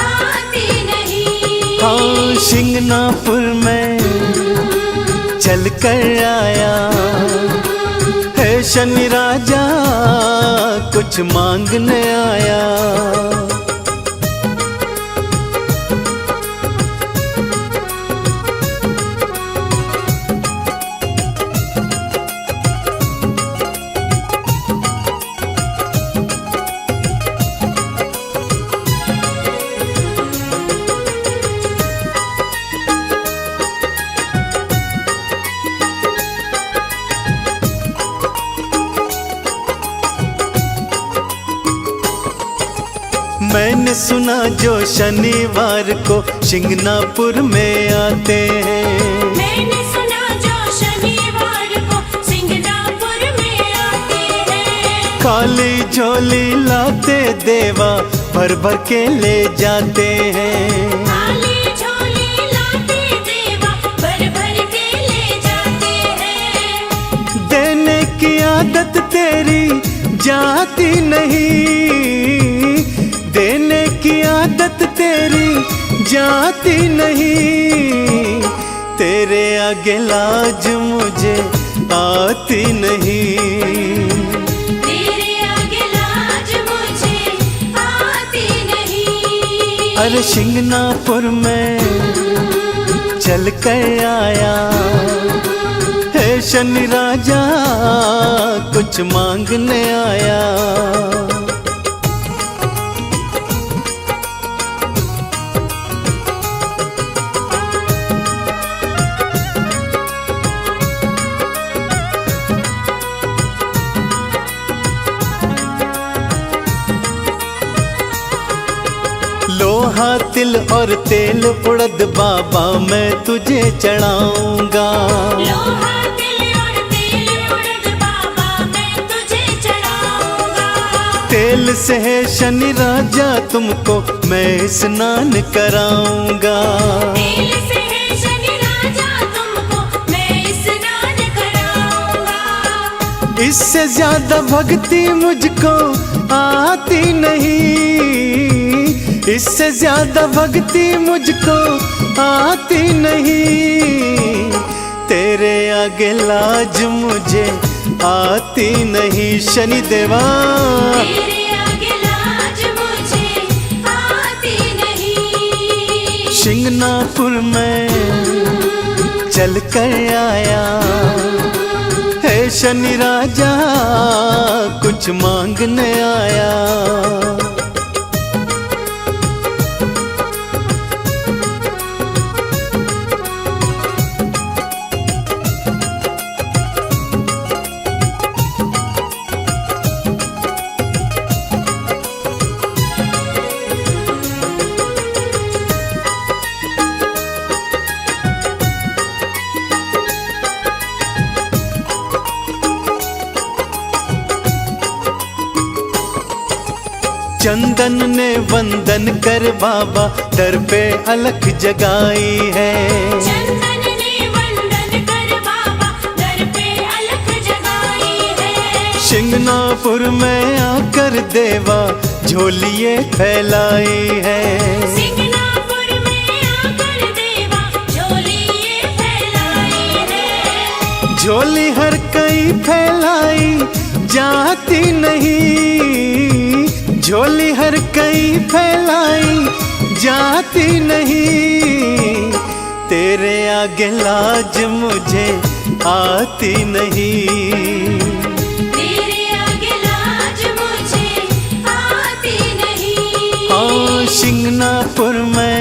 आती नहीं। हाँ शिंगनापुर में चल कर आया है शनि राजा, कुछ मांगने आया। मैंने सुना जो शनिवार को शिंगनापुर में आते हैं, मैंने सुना जो शनिवार को सिंगनापुर में आते हैं। काली झोली लाते देवा भर भर के ले जाते हैं। काली झोली लाते देवा भर भर के ले जाते हैं। देने की आदत तेरी जाती नहीं, देने की आदत तेरी जाती नहीं। तेरे आगे लाज मुझे आती नहीं, तेरे आगे लाज मुझे आती नहीं। अरे शिंगनापुर में चल कर आया है शनि राजा, कुछ मांगने आया। लोहा तिल और तेल उड़द बाबा मैं तुझे चढ़ाऊंगा। लोहा तिल और तेल उड़द बाबा मैं तुझे चढ़ाऊंगा। तेल से है शनि राजा तुमको मैं स्नान कराऊंगा। तेल से है शनि राजा तुमको मैं स्नान कराऊंगा। इससे ज्यादा भक्ति मुझको आती नहीं, इससे ज्यादा भक्ति मुझको आती नहीं। तेरे आगे लाज मुझे आती नहीं शनि देवा, तेरे आगे लाज मुझे आती नहीं। शिंगनापुर में चल कर आया है शनि राजा, कुछ मांगने आया। चंदन ने वंदन कर बाबा दर पे अलख जगाई है। चंदन ने वंदन कर बाबा दर पे अलख जगाई है। शिंगनापुर में आकर देवा झोलिए फैलाई है। सिंगनापुर में आकर देवा झोलिए फैलाई है। झोली हर कई फैलाई जाती नहीं, झोली हर कई फैलाई जाती नहीं, तेरे आगे लाज मुझे आती नहीं। तेरे आगे लाज मुझे आती नहीं। हाँ शिंगनापुर में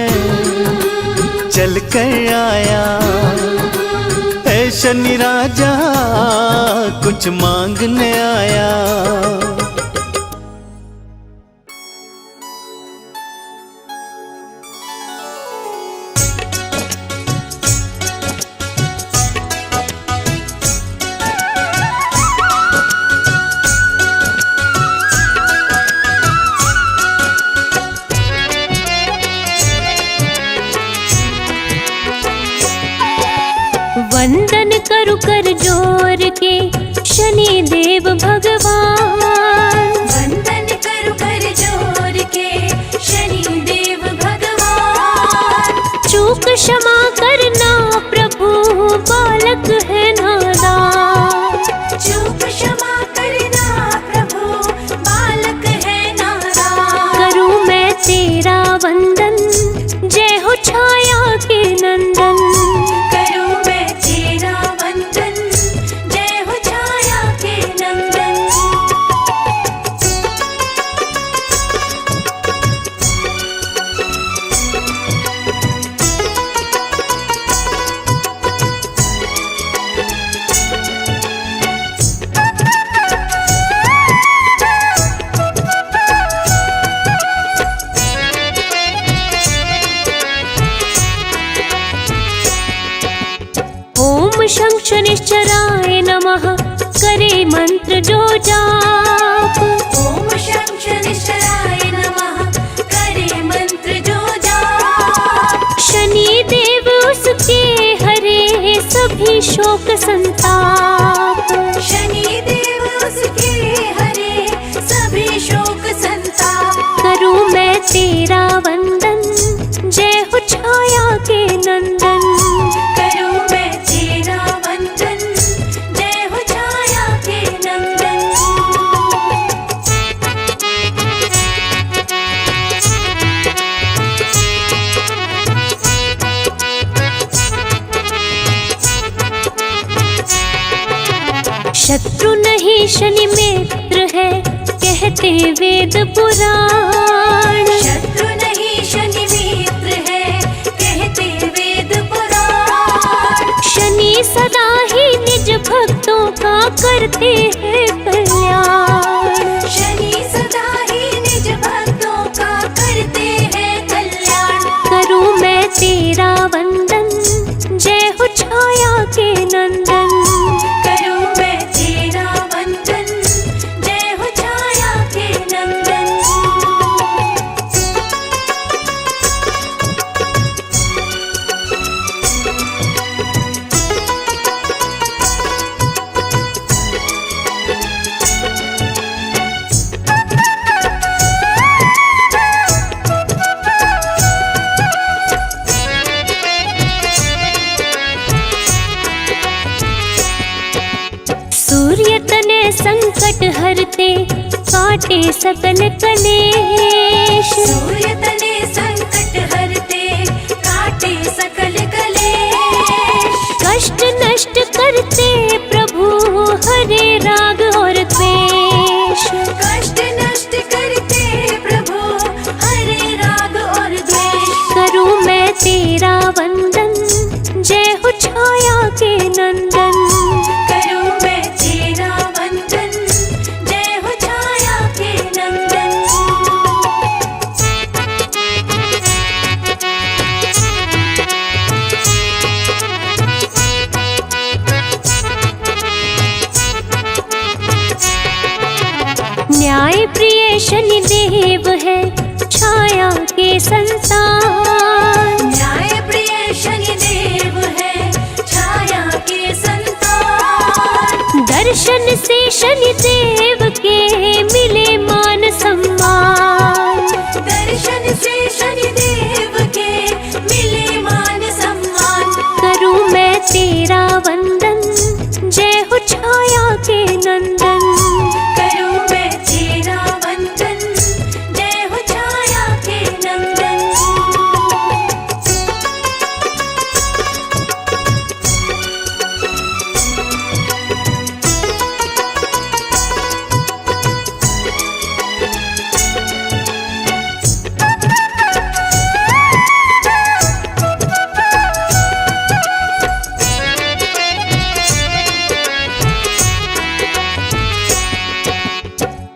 चल कर आया ऐ शनि राजा कुछ मांगने आया। वंदन करु कर जोर के शनि देव भगवान। वंदन करु कर जोर के शनि देव भगवान। चूक क्षमा करना प्रभु बालक है नादान। चूक क्षमा करना प्रभु बालक है नादान। करूँ मैं तेरा वंदन जय हो छाया के नंदन। करूँ मैं तेरा वंदन जय हो छाया के नंदन। ओम शं शनिश्चराय नमः करे मंत्र जो जाप। ओम शं शनिश्चराय नमः करे मंत्र जो जाप। शनि देव उसके हरे सभी शोक संताप। शनि देव उसके हरे सभी शोक संताप। करूँ मैं तेरा वंदन जय हो छाया के नंदन। करूँ मैं तेरा वंदन जय हो छाया के नंदन। शत्रु नहीं शनि मित्र है कहते वेद पुराण। शत्रु नहीं शनि मित्र है कहते वेद पुराण। शनि सदा ही निज भक्तों का करते हैं कल्याण। शनि सदा ही निज भक्तों का करते हैं कल्याण। करूँ मैं तेरा वंदन जय हो छाया के नंदन। करूँ मैं तेरा वंदन जय हो छाया के नंदन। सूर्य तने संकट हरते काटे सकल कलेश। सूर्य तने संकट हरते काटे सकल कलेश। कष्ट नष्ट करते प्रभु हरे राग और द्वेष। कष्ट नष्ट करते प्रभु हरे राग और द्वेष। करूँ मैं तेरा वंदन जय हो छाया के नंदन। करूँ मैं तेरा वंदन जय हो छाया के नंदन। देव है छाया के संतान। न्याय प्रिय शनि देव है छाया के संतान। दर्शन से शनि देव के मिले मान सम्मान। दर्शन से शनि देव के मिले मान सम्मान। करूं मैं तेरा वंदन, जय हो छाया के नंदन। करूं मैं तेरा वंदन, जय हो छाया के नंदन।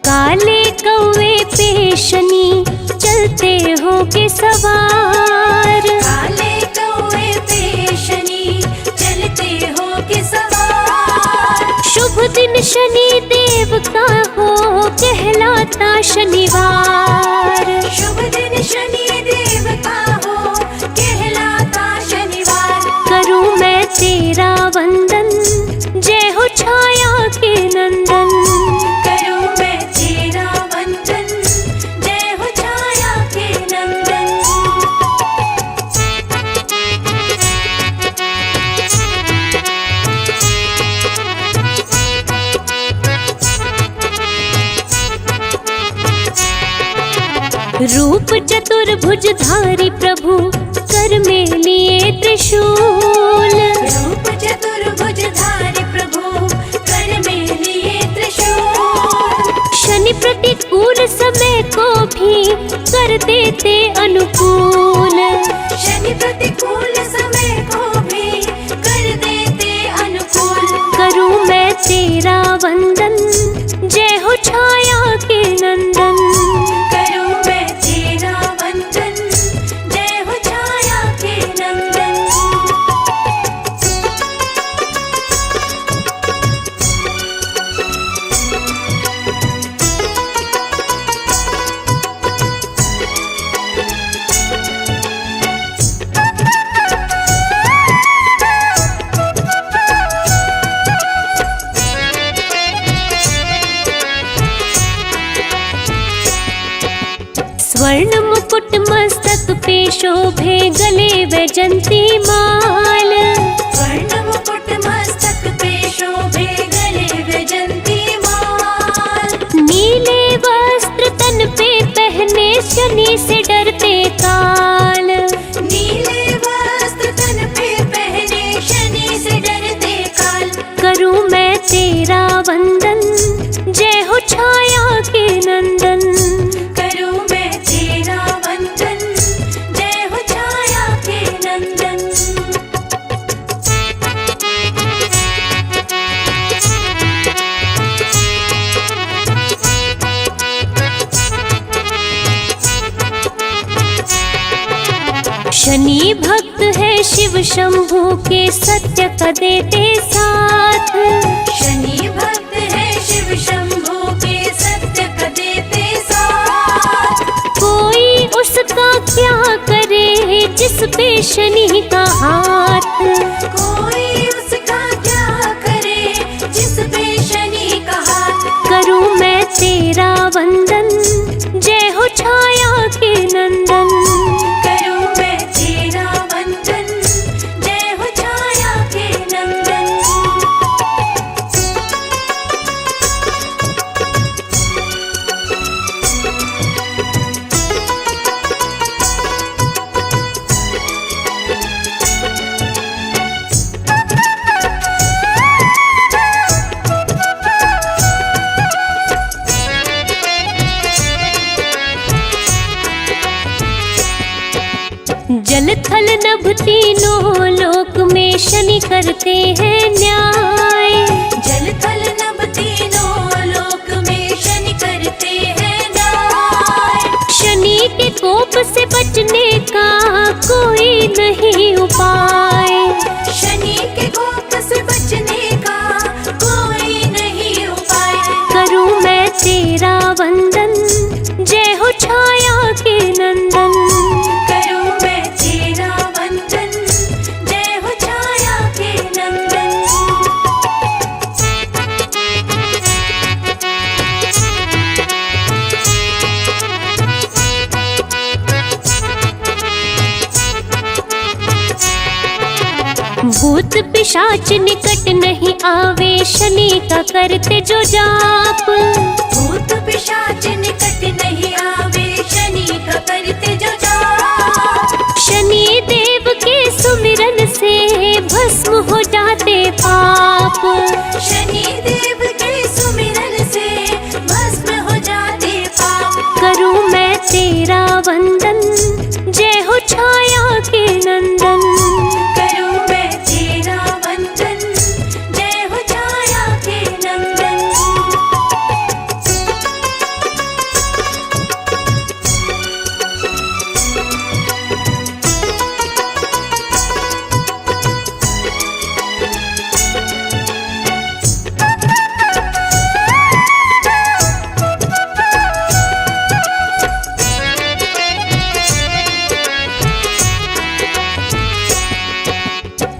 काले कौवे पे शनि चलते हो के सवार। काले कौवे पे शनि चलते हो के सवार। शुभ दिन शनि देव का हो कहलाता शनिवार। शुभ दिन शनि देव का हो कहलाता शनिवार। करूं मैं तेरा वंदन, जय हो छाया के नंदन। करूं मैं तेरा वंदन, जय हो छाया के नंदन। रूप चतुर्भुजधारी प्रभु कर में लिए त्रिशूल। रूप चतुर्भुजधारी प्रभु कर में लिए त्रिशूल। शनि प्रतिकूल समय को भी कर देते अनुकूल। शनि प्रतिकूल समय को भी कर देते अनुकूल। करूं मैं तेरा वंदन, जय हो छाया के नंदन। करूं मैं तेरा वंदन, जय हो छाया के नंदन। स्वर्ण मुकुट मस्तक पे शोभे गले वैजंती माल। स्वर्ण मुकुट मस्तक पे शोभे गले वैजंती माल। नीले वस्त्र तन पे पहने शनि से डरते काल। नीले वस्त्र तन पे पहने शनि से डरते काल। करूं मैं तेरा वंदन, जय हो छाया के नंदन। करूं मैं तेरा वंदन, जय हो छाया के नंदन। शनि भक्त है शिव शंभु के सत्य का देते साथ। शनि भक्त है शिव शंभु के सत्य का देते साथ। कोई उसका क्या करे जिस पे शनि का हाथ। कोई उसका क्या करे जिस पे शनि का हाथ। करूं मैं तेरा वंदन, जय हो छाया के नंदन। करूं मैं तेरा वंदन, जय हो छाया के नंदन। जल थल नभ तीनों लोक में शनि करते हैं न्याय। जल थल नभ तीनों लोक में शनि करते हैं न्याय। शनि के कोप से बचने का कोई नहीं उपाय। शनि के कोप से बचने का कोई नहीं उपाय। करूं मैं तेरा वंदन, जय हो छाया भूत पिशाच निकट नहीं आवे, शनि का करते जो जाप। भूत पिशाच निकट नहीं आवे, शनि का करते जो जाप। शनि देव के सुमिरन से भस्म हो जाते पाप। शनि देव के सुमिरन से भस्म हो जाते पाप। करूं मैं तेरा वंदन, जय हो छाया के नंदन। करूं मैं तेरा वंदन, जय हो छाया के नंदन।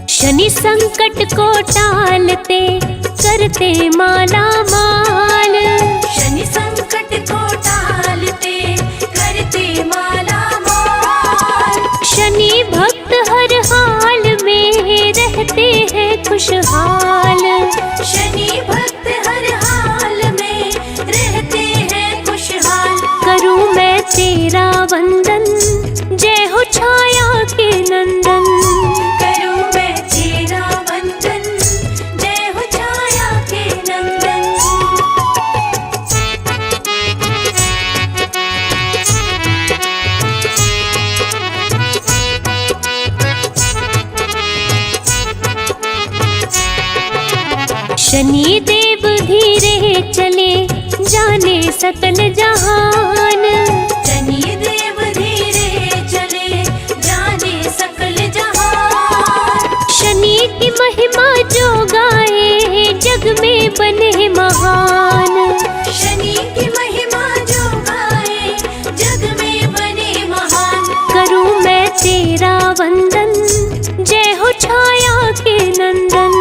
शनि संकट को टालते, करते माला माल। शनि संकट को टालते, करते माला माल। शनि भक्त हर हाल में रहते हैं खुशहाल। शनि भक्त हर हाल में रहते हैं खुशहाल। करूं मैं तेरा वंदन, जय हो छाया के नंदन। करूं मैं तेरा वंदन, जय हो छाया के नंदन। शनि देव धीरे चले, जाने सकल जहान। शनि देव धीरे चले, जाने सकल जहान। शनि की महिमा जो गाए, जग में बने महान। शनि की महिमा जो गाए, जग में बने महान। करूं मैं तेरा वंदन, जय हो छाया के नंदन।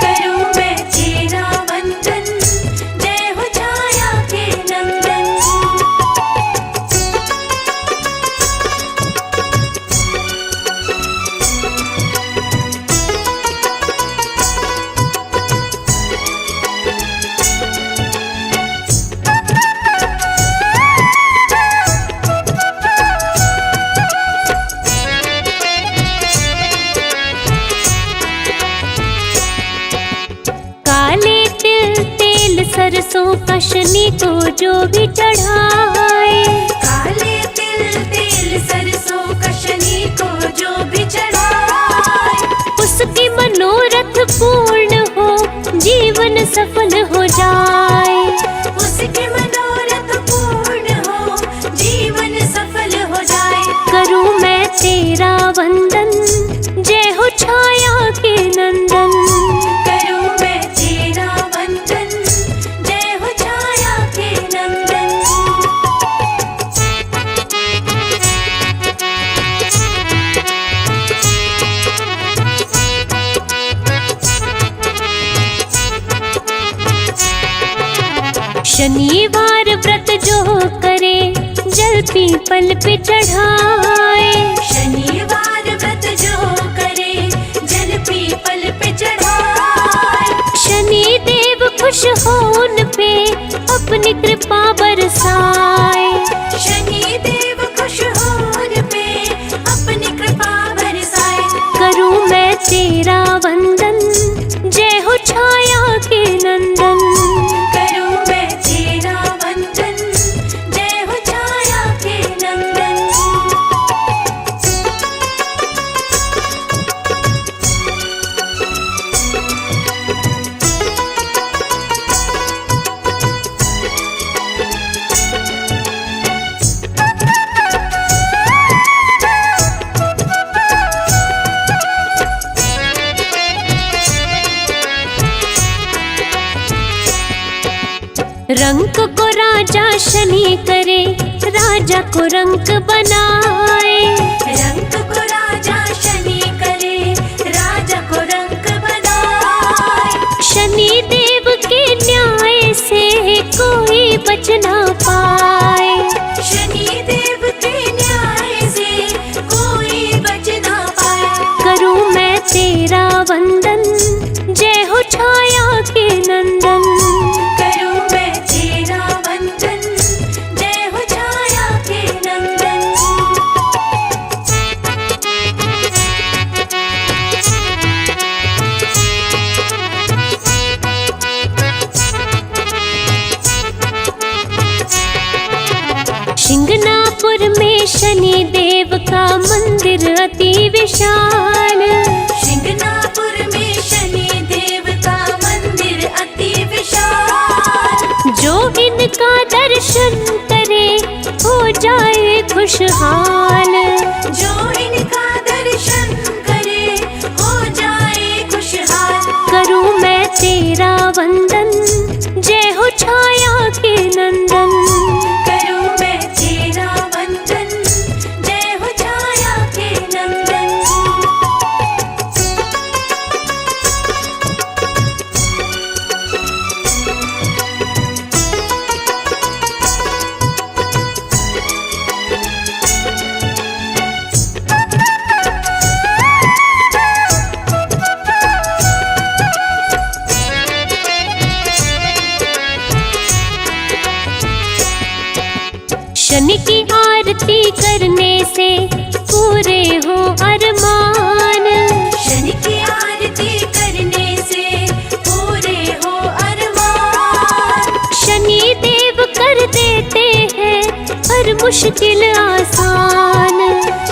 करूं मैं तेरा वंदन, जय हो छाया के नंदन। काले तिल तेल सरसों का शनि को जो भी चढ़ाए। काले तिल तेल सरसों का शनि को जो भी चढ़ाए। उसकी मनोरथ पूर्ण हो, जीवन सफल हो जाए। उसके मनोरथ पूर्ण हो, जीवन सफल हो जाए। करूं मैं तेरा वंदन, जय हो छाया के नंदन। करूं मैं तेरा वंदन, जय हो छाया के नंदन। शनिवार व्रत जो करे, जल पीपल पे चढ़ाए। शनिवार व्रत जो करे, जल पीपल पे चढ़ाए। शनि देव खुश हो उन पे, अपनी कृपा बरसाए। शनि देव खुश हो उन पे, अपनी कृपा बरसाए। करूं मैं तेरा वंदन, जय हो छाया के नंदन। करूं मैं तेरा वंदन, जय हो छाया के नंदन। रंक को राजा शनि करे, राजा को रंक बनाए। रंक को राजा शनि करे, राजा को रंक बनाए। शनि देव के न्याय से कोई बच ना पाए। शनि देव के न्याय से कोई बच ना पाए। करूं मैं तेरा का मंदिर अति विशाल। शिंगणापुर में शनि देव का मंदिर अति विशाल। जो इनका दर्शन करे हो जाए खुशहाल। जो इनका दर्शन करे हो जाए खुशहाल। करूं मैं तेरा वंदन, जय हो छाया के नंदन। करूं मैं तेरा वंदन, जय हो छाया के नंदन। शनि की आरती करने से पूरे हो अरमान। शनि की आरती करने से पूरे हो अरमान। शनि देव कर देते हैं हर मुश्किल आसान।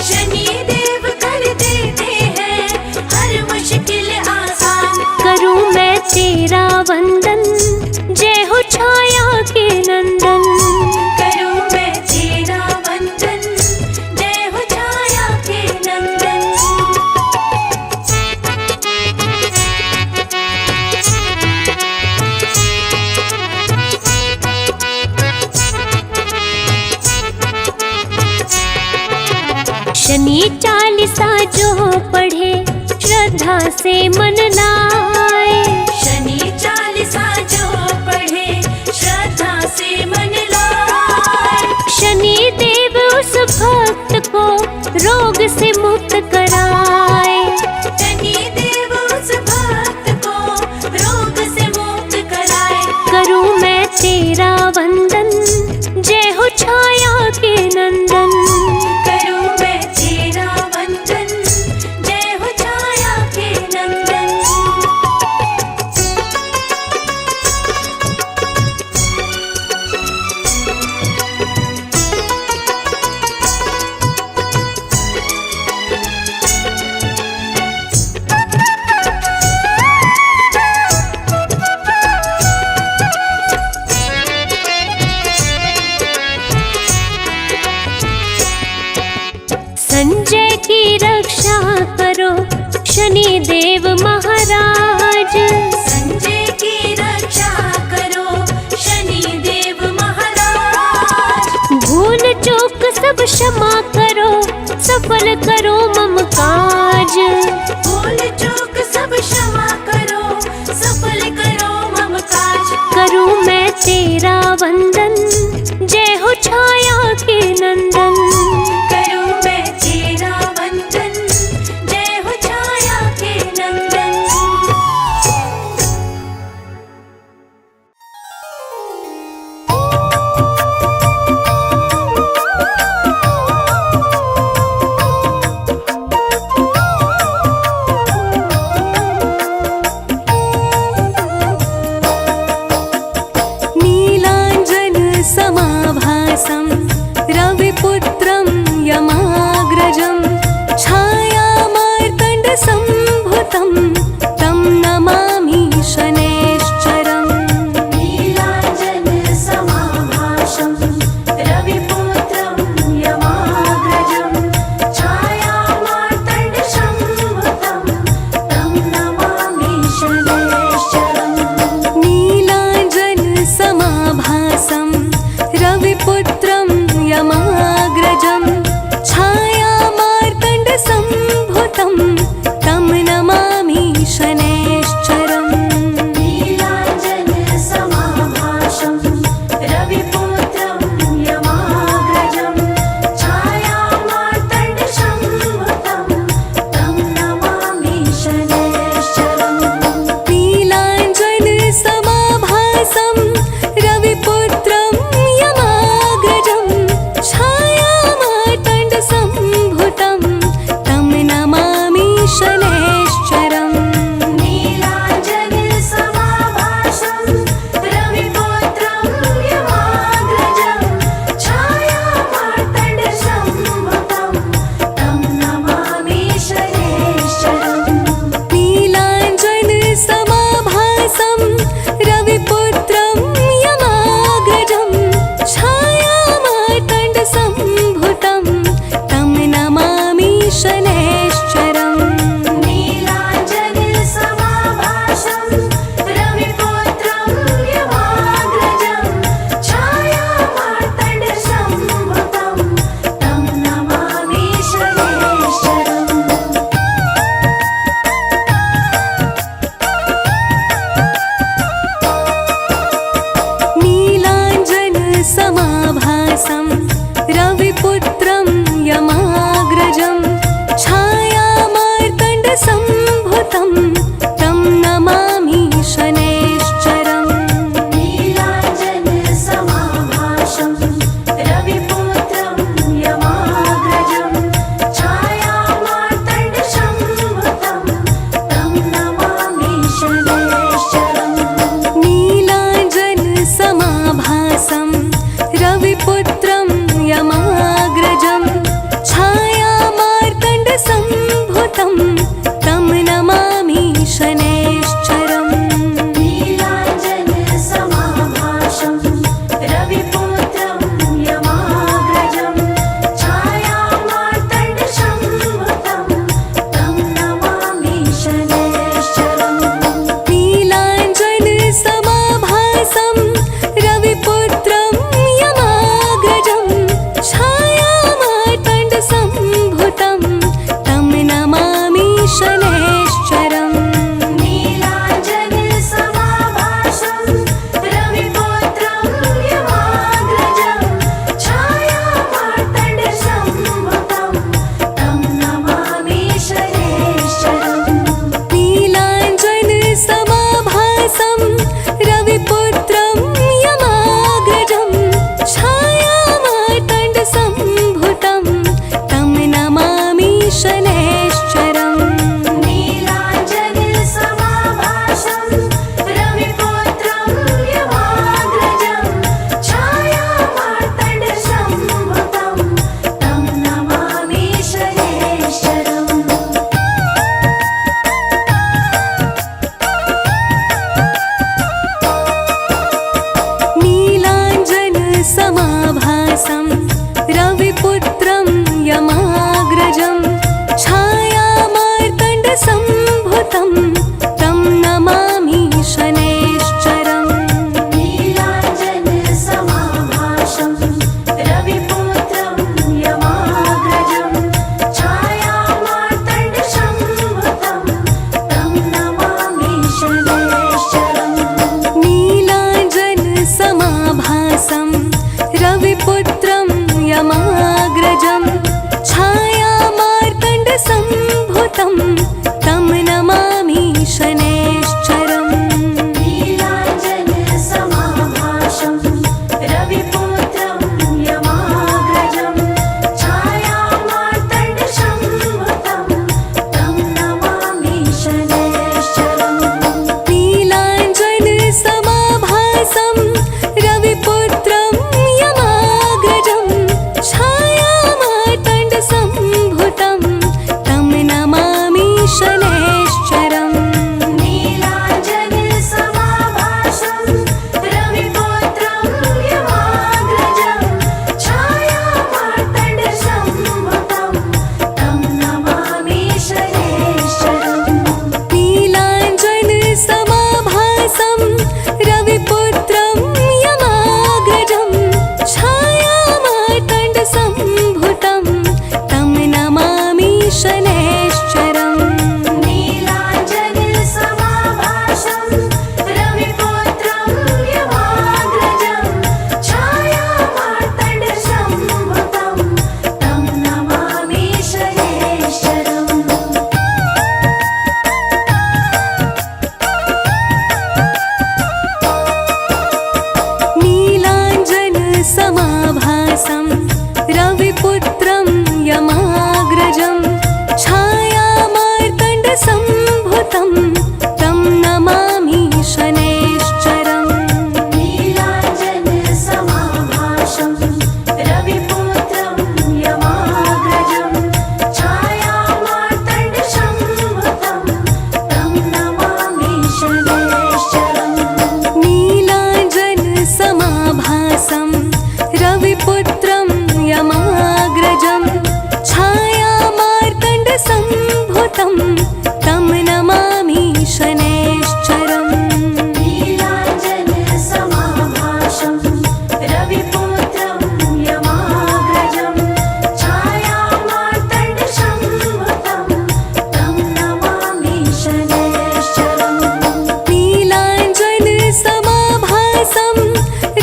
शनि देव कर देते हैं हर मुश्किल आसान। करूं मैं तेरा वंदन, जय हो छाया के नंदन। करूं मैं तेरा वंदन, जय हो छाया के नंदन। शनि चालीसा जो पढ़े श्रद्धा से मन लाए। शनि चालीसा जो पढ़े श्रद्धा से मन लाए। शनि देव उस भक्त को रोग से मुक्त कराए। शनि देव उस भक्त को रोग से मुक्त कराए। करूं मैं तेरा वंदन, जय हो छाया के नंदन। करूं मैं तेरा वंदन, जय हो छाया के नंदन। संजय की रक्षा करो शनि देव महाराज। संजय की रक्षा करो शनि देव महाराज। भूल चूक सब क्षमा करो, सफल करो मम काज। भूल चूक सब क्षमा करो, सफल करो मम काज। करूं मैं तेरा वंदन, जय हो छाया के नंदन। करूं मैं तेरा वंदन, जय हो छाया के नंदन। नीलाञ्जन समाभासम् सम्भुतं तं नमामि शनैश्चरम् नीलाञ्जनसमाभासं रविपुत्रं यमाग्रजं छायामार्तण्डसम्भुतं तं नमामि शनैश्चरम् नीलाञ्जनसमाभासं रविपुत्रं यमाग्रजं छायामार्तण्डसम्भुतं तं नमामि शनैश्चरम् नीलाञ्जनसमाभासं रविपुत्रं यमाग्रजं छायामार्तण्डसम्भुतं तं नमामि शनैश्चरम् नीलाञ्जनसमाभासं रविपुत्रं यमाग्रजं छायामार्तण्डसम्भुतं तं नमामि शनैश्चरम् नीलाञ्जनसमाभासं रविपुत्रं यमाग्रजं छायामार्तण्डसम्भुतं तं नमामि शनैश्चरम् नीलाञ्जनसमाभासं रविपुत्रं यमाग्रजं छायामार्तण्डसम्भुतं तं नमामि शनैश्चरम् नीलाञ्जनसमाभासं रविपुत्रं यमाग्रजं छायामार्तण्डसम्भुतं तं नमामि शनैश्चरम् नीलाञ्जनसमाभासं रविपुत्रं यमाग्रजं छायामार्तण्डसम्भुतं तं नमामि शनैश्चरम् नीलाञ्जनसमाभासं रविपुत्रं यमाग्रजं छायामार्तण्डसम्भुतं तं नमामि शनैश्चरम् नीलाञ्जनसमाभासं रविपुत्रं यमाग्रजं छायामार्तण्डसम्भुतं तं नमामि शनैश्चरम् नीलाञ्जनसमाभासं रविपुत्रं यमाग्रजं छायामार्तण्डसम्भुतं तं नमामि शनैश्चरम् नीलाञ्जनसमाभासं रविपुत्रं यमाग्रजं छायामार्तण्डसम्भुतं तं नमामि शनैश्चरम् नीलाञ्जनसमाभासं रविपुत्रं यमाग्रजं छायामार्तण्डसम्भुतं तं नमामि शनैश्चरम् नीलाञ्जनसमाभासं रविपुत्रं यमाग्रजं छायामार्तण्डसम्भुतं तं नमामि शनैश्चरम् नीलाञ्जनसमाभासं रविपुत्रं यमाग्रजं छायामार्तण्डसम्भुतं तं नमामि शनैश्चरम् नीलाञ्जनसमाभासं रविपुत्रं यमाग्रजं छायामार्तण्डसम्भुतं तं नमामि शनैश्चरम् नीलाञ्जनसमाभासं रविपुत्रं यमाग्रजं छायामार्तण्डसम्भुतं तं नमामि शनैश्चरम् नीलाञ्जनसमाभासं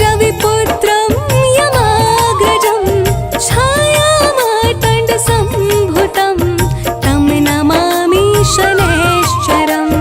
रविपुत्रं यमाग्रजं छायामार्तण्डसम्भुतं तं नमामि शनैश्चरम्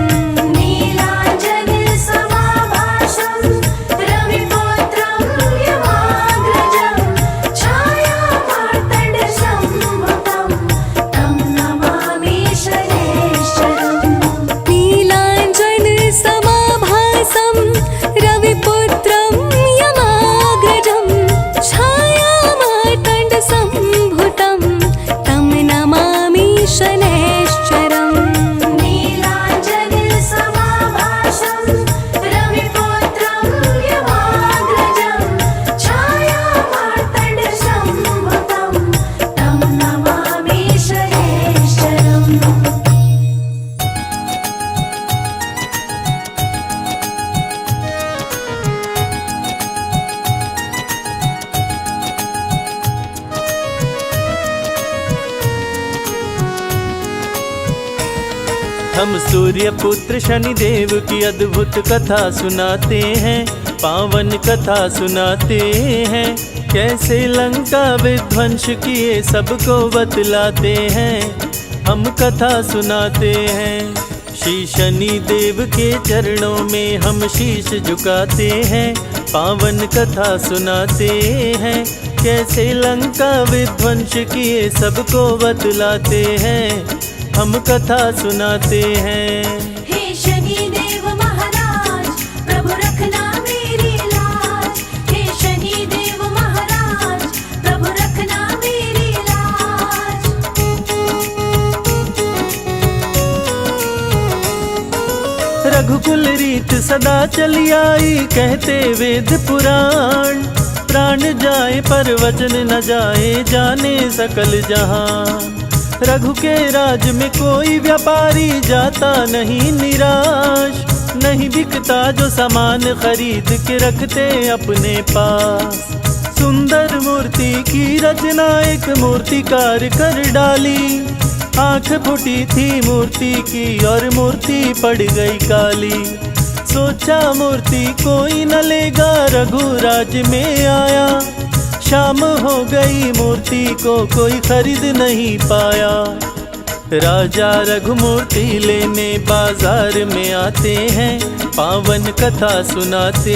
हम सूर्य पुत्र शनिदेव की अद्भुत कथा सुनाते हैं, पावन कथा सुनाते हैं। कैसे लंका विध्वंस किए सबको बतलाते हैं, हम कथा सुनाते हैं। श्री शनि देव के चरणों में हम शीश झुकाते हैं, पावन कथा सुनाते हैं। कैसे लंका विध्वंस किए सबको बतलाते हैं, हम कथा सुनाते हैं। हे शनि देव महाराज, प्रभु रखना मेरी लाज। हे शनि देव महाराज, प्रभु रखना मेरी लाज। रघुकुल रीत सदा चली आई, कहते वेद पुराण। प्राण जाए पर वचन न जाए, जाने सकल जहान। रघु के राज में कोई व्यापारी जाता नहीं निराश। नहीं बिकता जो सामान खरीद के रखते अपने पास। सुंदर मूर्ति की रचना एक मूर्तिकार कर डाली। आंख फूटी थी मूर्ति की और मूर्ति पड़ गई काली। सोचा मूर्ति कोई न लेगा, रघुराज में आया। शाम हो गई मूर्ति को कोई खरीद नहीं पाया। राजा रघु मूर्ति लेने बाजार में आते हैं, पावन कथा सुनाते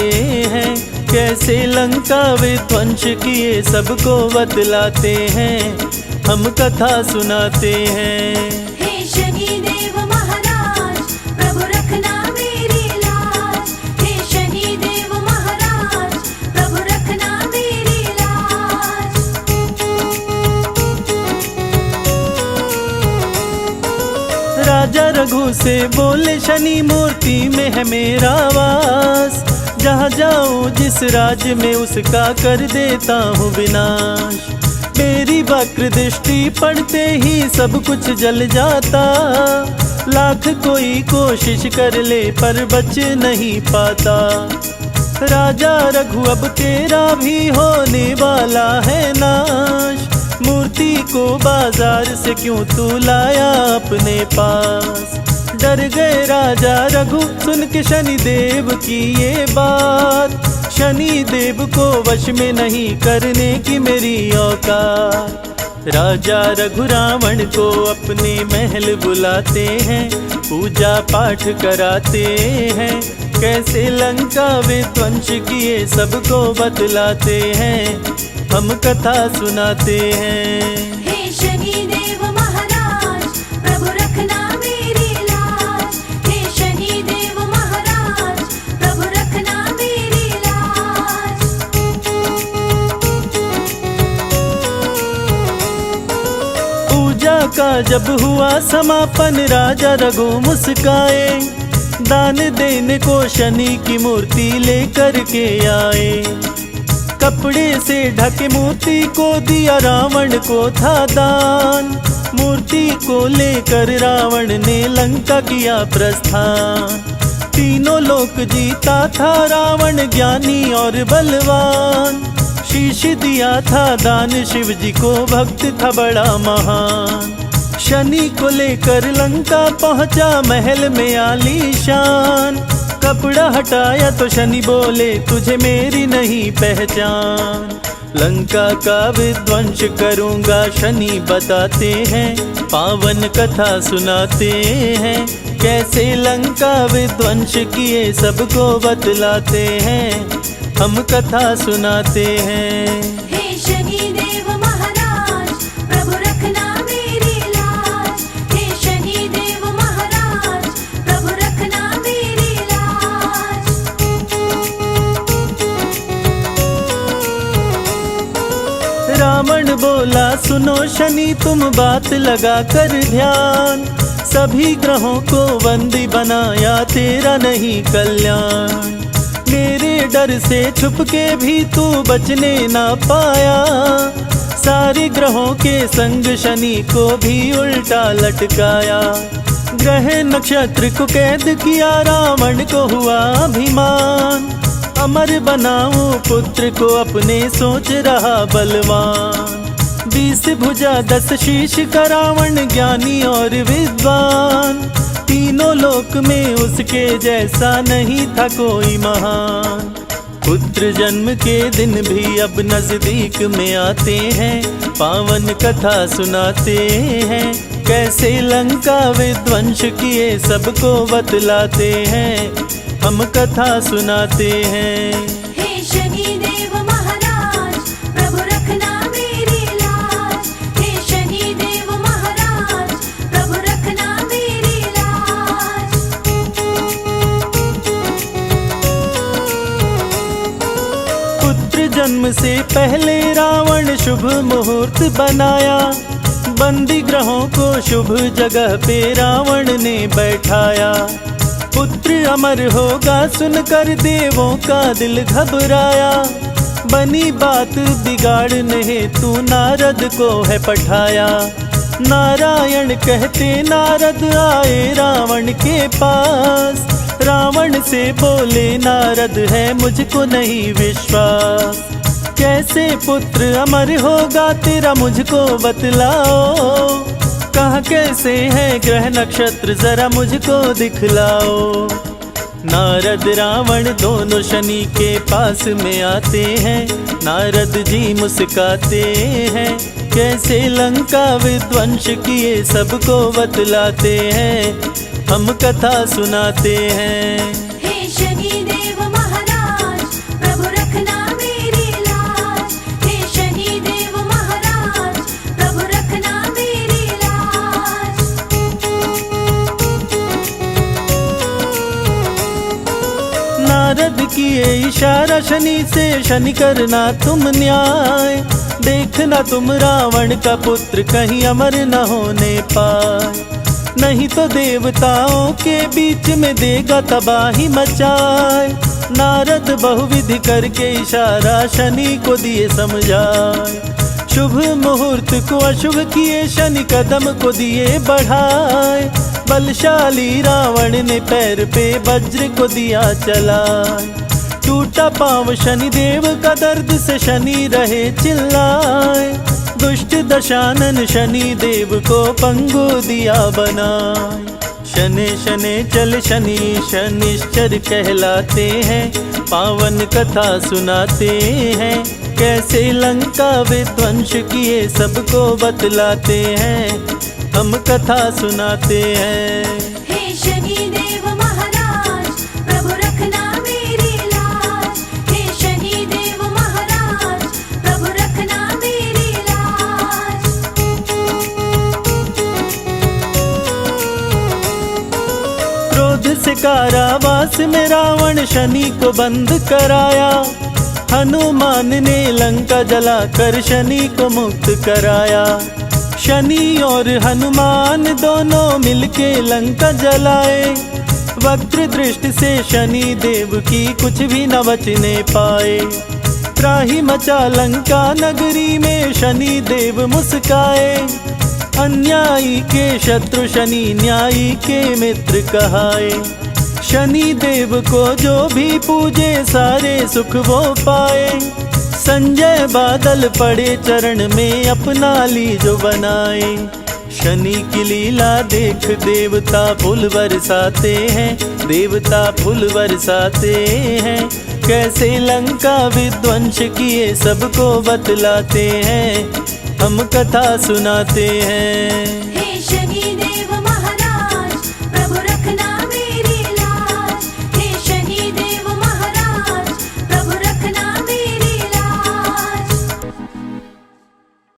हैं। कैसे लंका विध्वंस किए सबको बतलाते हैं, हम कथा सुनाते हैं। हे शनि देव महाराज, प्रभु रखना मेरी लाज। हे शनि देव महाराज, प्रभु रखना मेरी लाज। राजा रघु से बोले शनि मूर्ति में है मेरा वास। जहाँ जाऊँ जिस राज्य में उसका कर देता हूँ विनाश। मेरी वक्र दृष्टि पड़ते ही सब कुछ जल जाता। लाख कोई कोशिश कर ले पर बच नहीं पाता। राजा रघु अब तेरा भी होने वाला है नाश। मूर्ति को बाजार से क्यों तू लाया अपने पास। डर गए राजा रघु सुन के शनि देव की ये बात। शनि देव को वश में नहीं करने की मेरी औकात। राजा रघु रावण को अपने महल बुलाते हैं, पूजा पाठ कराते हैं। कैसे लंका विध्वंस किए सबको बतलाते हैं, हम कथा सुनाते हैं। हे शनि देव महाराज, प्रभु रखना मेरी लाज। हे शनि देव महाराज, प्रभु रखना मेरी लाज। पूजा का जब हुआ समापन, राजा रघु मुस्काए। दान देने को शनि की मूर्ति लेकर के आए। कपड़े से ढके मूर्ति को दिया रावण को था दान। मूर्ति को लेकर रावण ने लंका किया प्रस्थान। तीनों लोक जीता था रावण ज्ञानी और बलवान। शीश दिया था दान शिव जी को, भक्त था बड़ा महान। शनि को लेकर लंका पहुंचा महल में आलीशान। कपड़ा हटाया तो शनि बोले तुझे मेरी नहीं पहचान। लंका का विध्वंस करूंगा शनि बताते हैं, पावन कथा सुनाते हैं। कैसे लंका विध्वंस किए सबको बतलाते हैं, हम कथा सुनाते हैं। हे शनि देव महाराज, प्रभु रखना मेरी लाज। हे शनि देव महाराज, प्रभु रखना मेरी लाज। रावण बोला सुनो शनि तुम बात लगा कर ध्यान। सभी ग्रहों को बंदी बनाया तेरा नहीं कल्याण। मेरे डर से छुप के भी तू बचने ना पाया। सारे ग्रहों के संग शनि को भी उल्टा लटकाया। ग्रह नक्षत्र को कैद किया, रावण को हुआ अभिमान। अमर बनाऊं पुत्र को अपने, सोच रहा बलवान। 20 भुजा 10 शीश का रावण ज्ञानी और विद्वान। 3 तीनों लोक में उसके जैसा नहीं था कोई महान। पुत्र जन्म के दिन भी अब नजदीक में आते हैं, पावन कथा सुनाते हैं। कैसे लंका विध्वंस किए सबको बतलाते हैं, हम कथा सुनाते हैं। हे शनिदेव महाराज, प्रभु रखना मेरी लाज। हे शनिदेव महाराज, प्रभु रखना मेरी लाज। पुत्र जन्म से पहले रावण शुभ मुहूर्त बनाया, बंदी ग्रहों को शुभ जगह पे रावण ने बैठाया। पुत्र अमर होगा सुनकर देवों का दिल घबराया, बनी बात बिगाड़ने हेतु नारद को है पठाया। नारायण कहते नारद आए रावण के पास, रावण से बोले नारद है मुझको नहीं विश्वास। कैसे पुत्र अमर होगा तेरा मुझको बतलाओ, कहाँ कैसे है ग्रह नक्षत्र जरा मुझको दिखलाओ। नारद रावण दोनों शनि के पास में आते हैं, नारद जी मुस्काते हैं। कैसे लंका विध्वंस किए सबको बतलाते हैं, हम कथा सुनाते हैं। हे शनिदेव महाराज, प्रभु रखना मेरी लाज। हे शनिदेव महाराज, प्रभु रखना मेरी लाज। नारद किए इशारा शनि से, शनि करना तुम न्याय। देखना तुम रावण का पुत्र कहीं अमर न होने पाए, नहीं तो देवताओं के बीच में देगा तबाही मचाए। नारद बहुविधि करके इशारा शनि को दिए समझाए। शुभ मुहूर्त को अशुभ किए शनि कदम को दिए बढ़ाए। बलशाली रावण ने पैर पे वज्र को दिया चलाए। टूटा पांव शनि देव का दर्द से शनि रहे चिल्लाए। दुष्ट दशानन शनि देव को पंगु दिया बनाए। शनि शनि चल शनि शनिश्चर कहलाते हैं, पावन कथा सुनाते हैं। कैसे लंका विध्वंस किए सबको बतलाते हैं, हम कथा सुनाते हैं। हे शनिदेव महाराज, प्रभु रखना मेरी लाज। हे शनिदेव महाराज, प्रभु रखना मेरी लाज। क्रोध से कारावास में रावण शनि को बंद कराया। हनुमान ने लंका जलाकर शनि को मुक्त कराया। शनि और हनुमान दोनों मिलके लंका जलाए। वक्र दृष्टि से शनि देव की कुछ भी न बचने पाए। त्राही मचा लंका नगरी में शनि देव मुस्काए। अन्यायी के शत्रु शनि न्यायी के मित्र कहाए। शनि देव को जो भी पूजे सारे सुख वो पाए। संजय बादल पड़े चरण में अपना ली जो बनाए। शनि की लीला देख देवता फूल बरसाते हैं, देवता फूल बरसाते हैं। कैसे लंका विध्वंस किए सबको बतलाते हैं, हम कथा सुनाते हैं।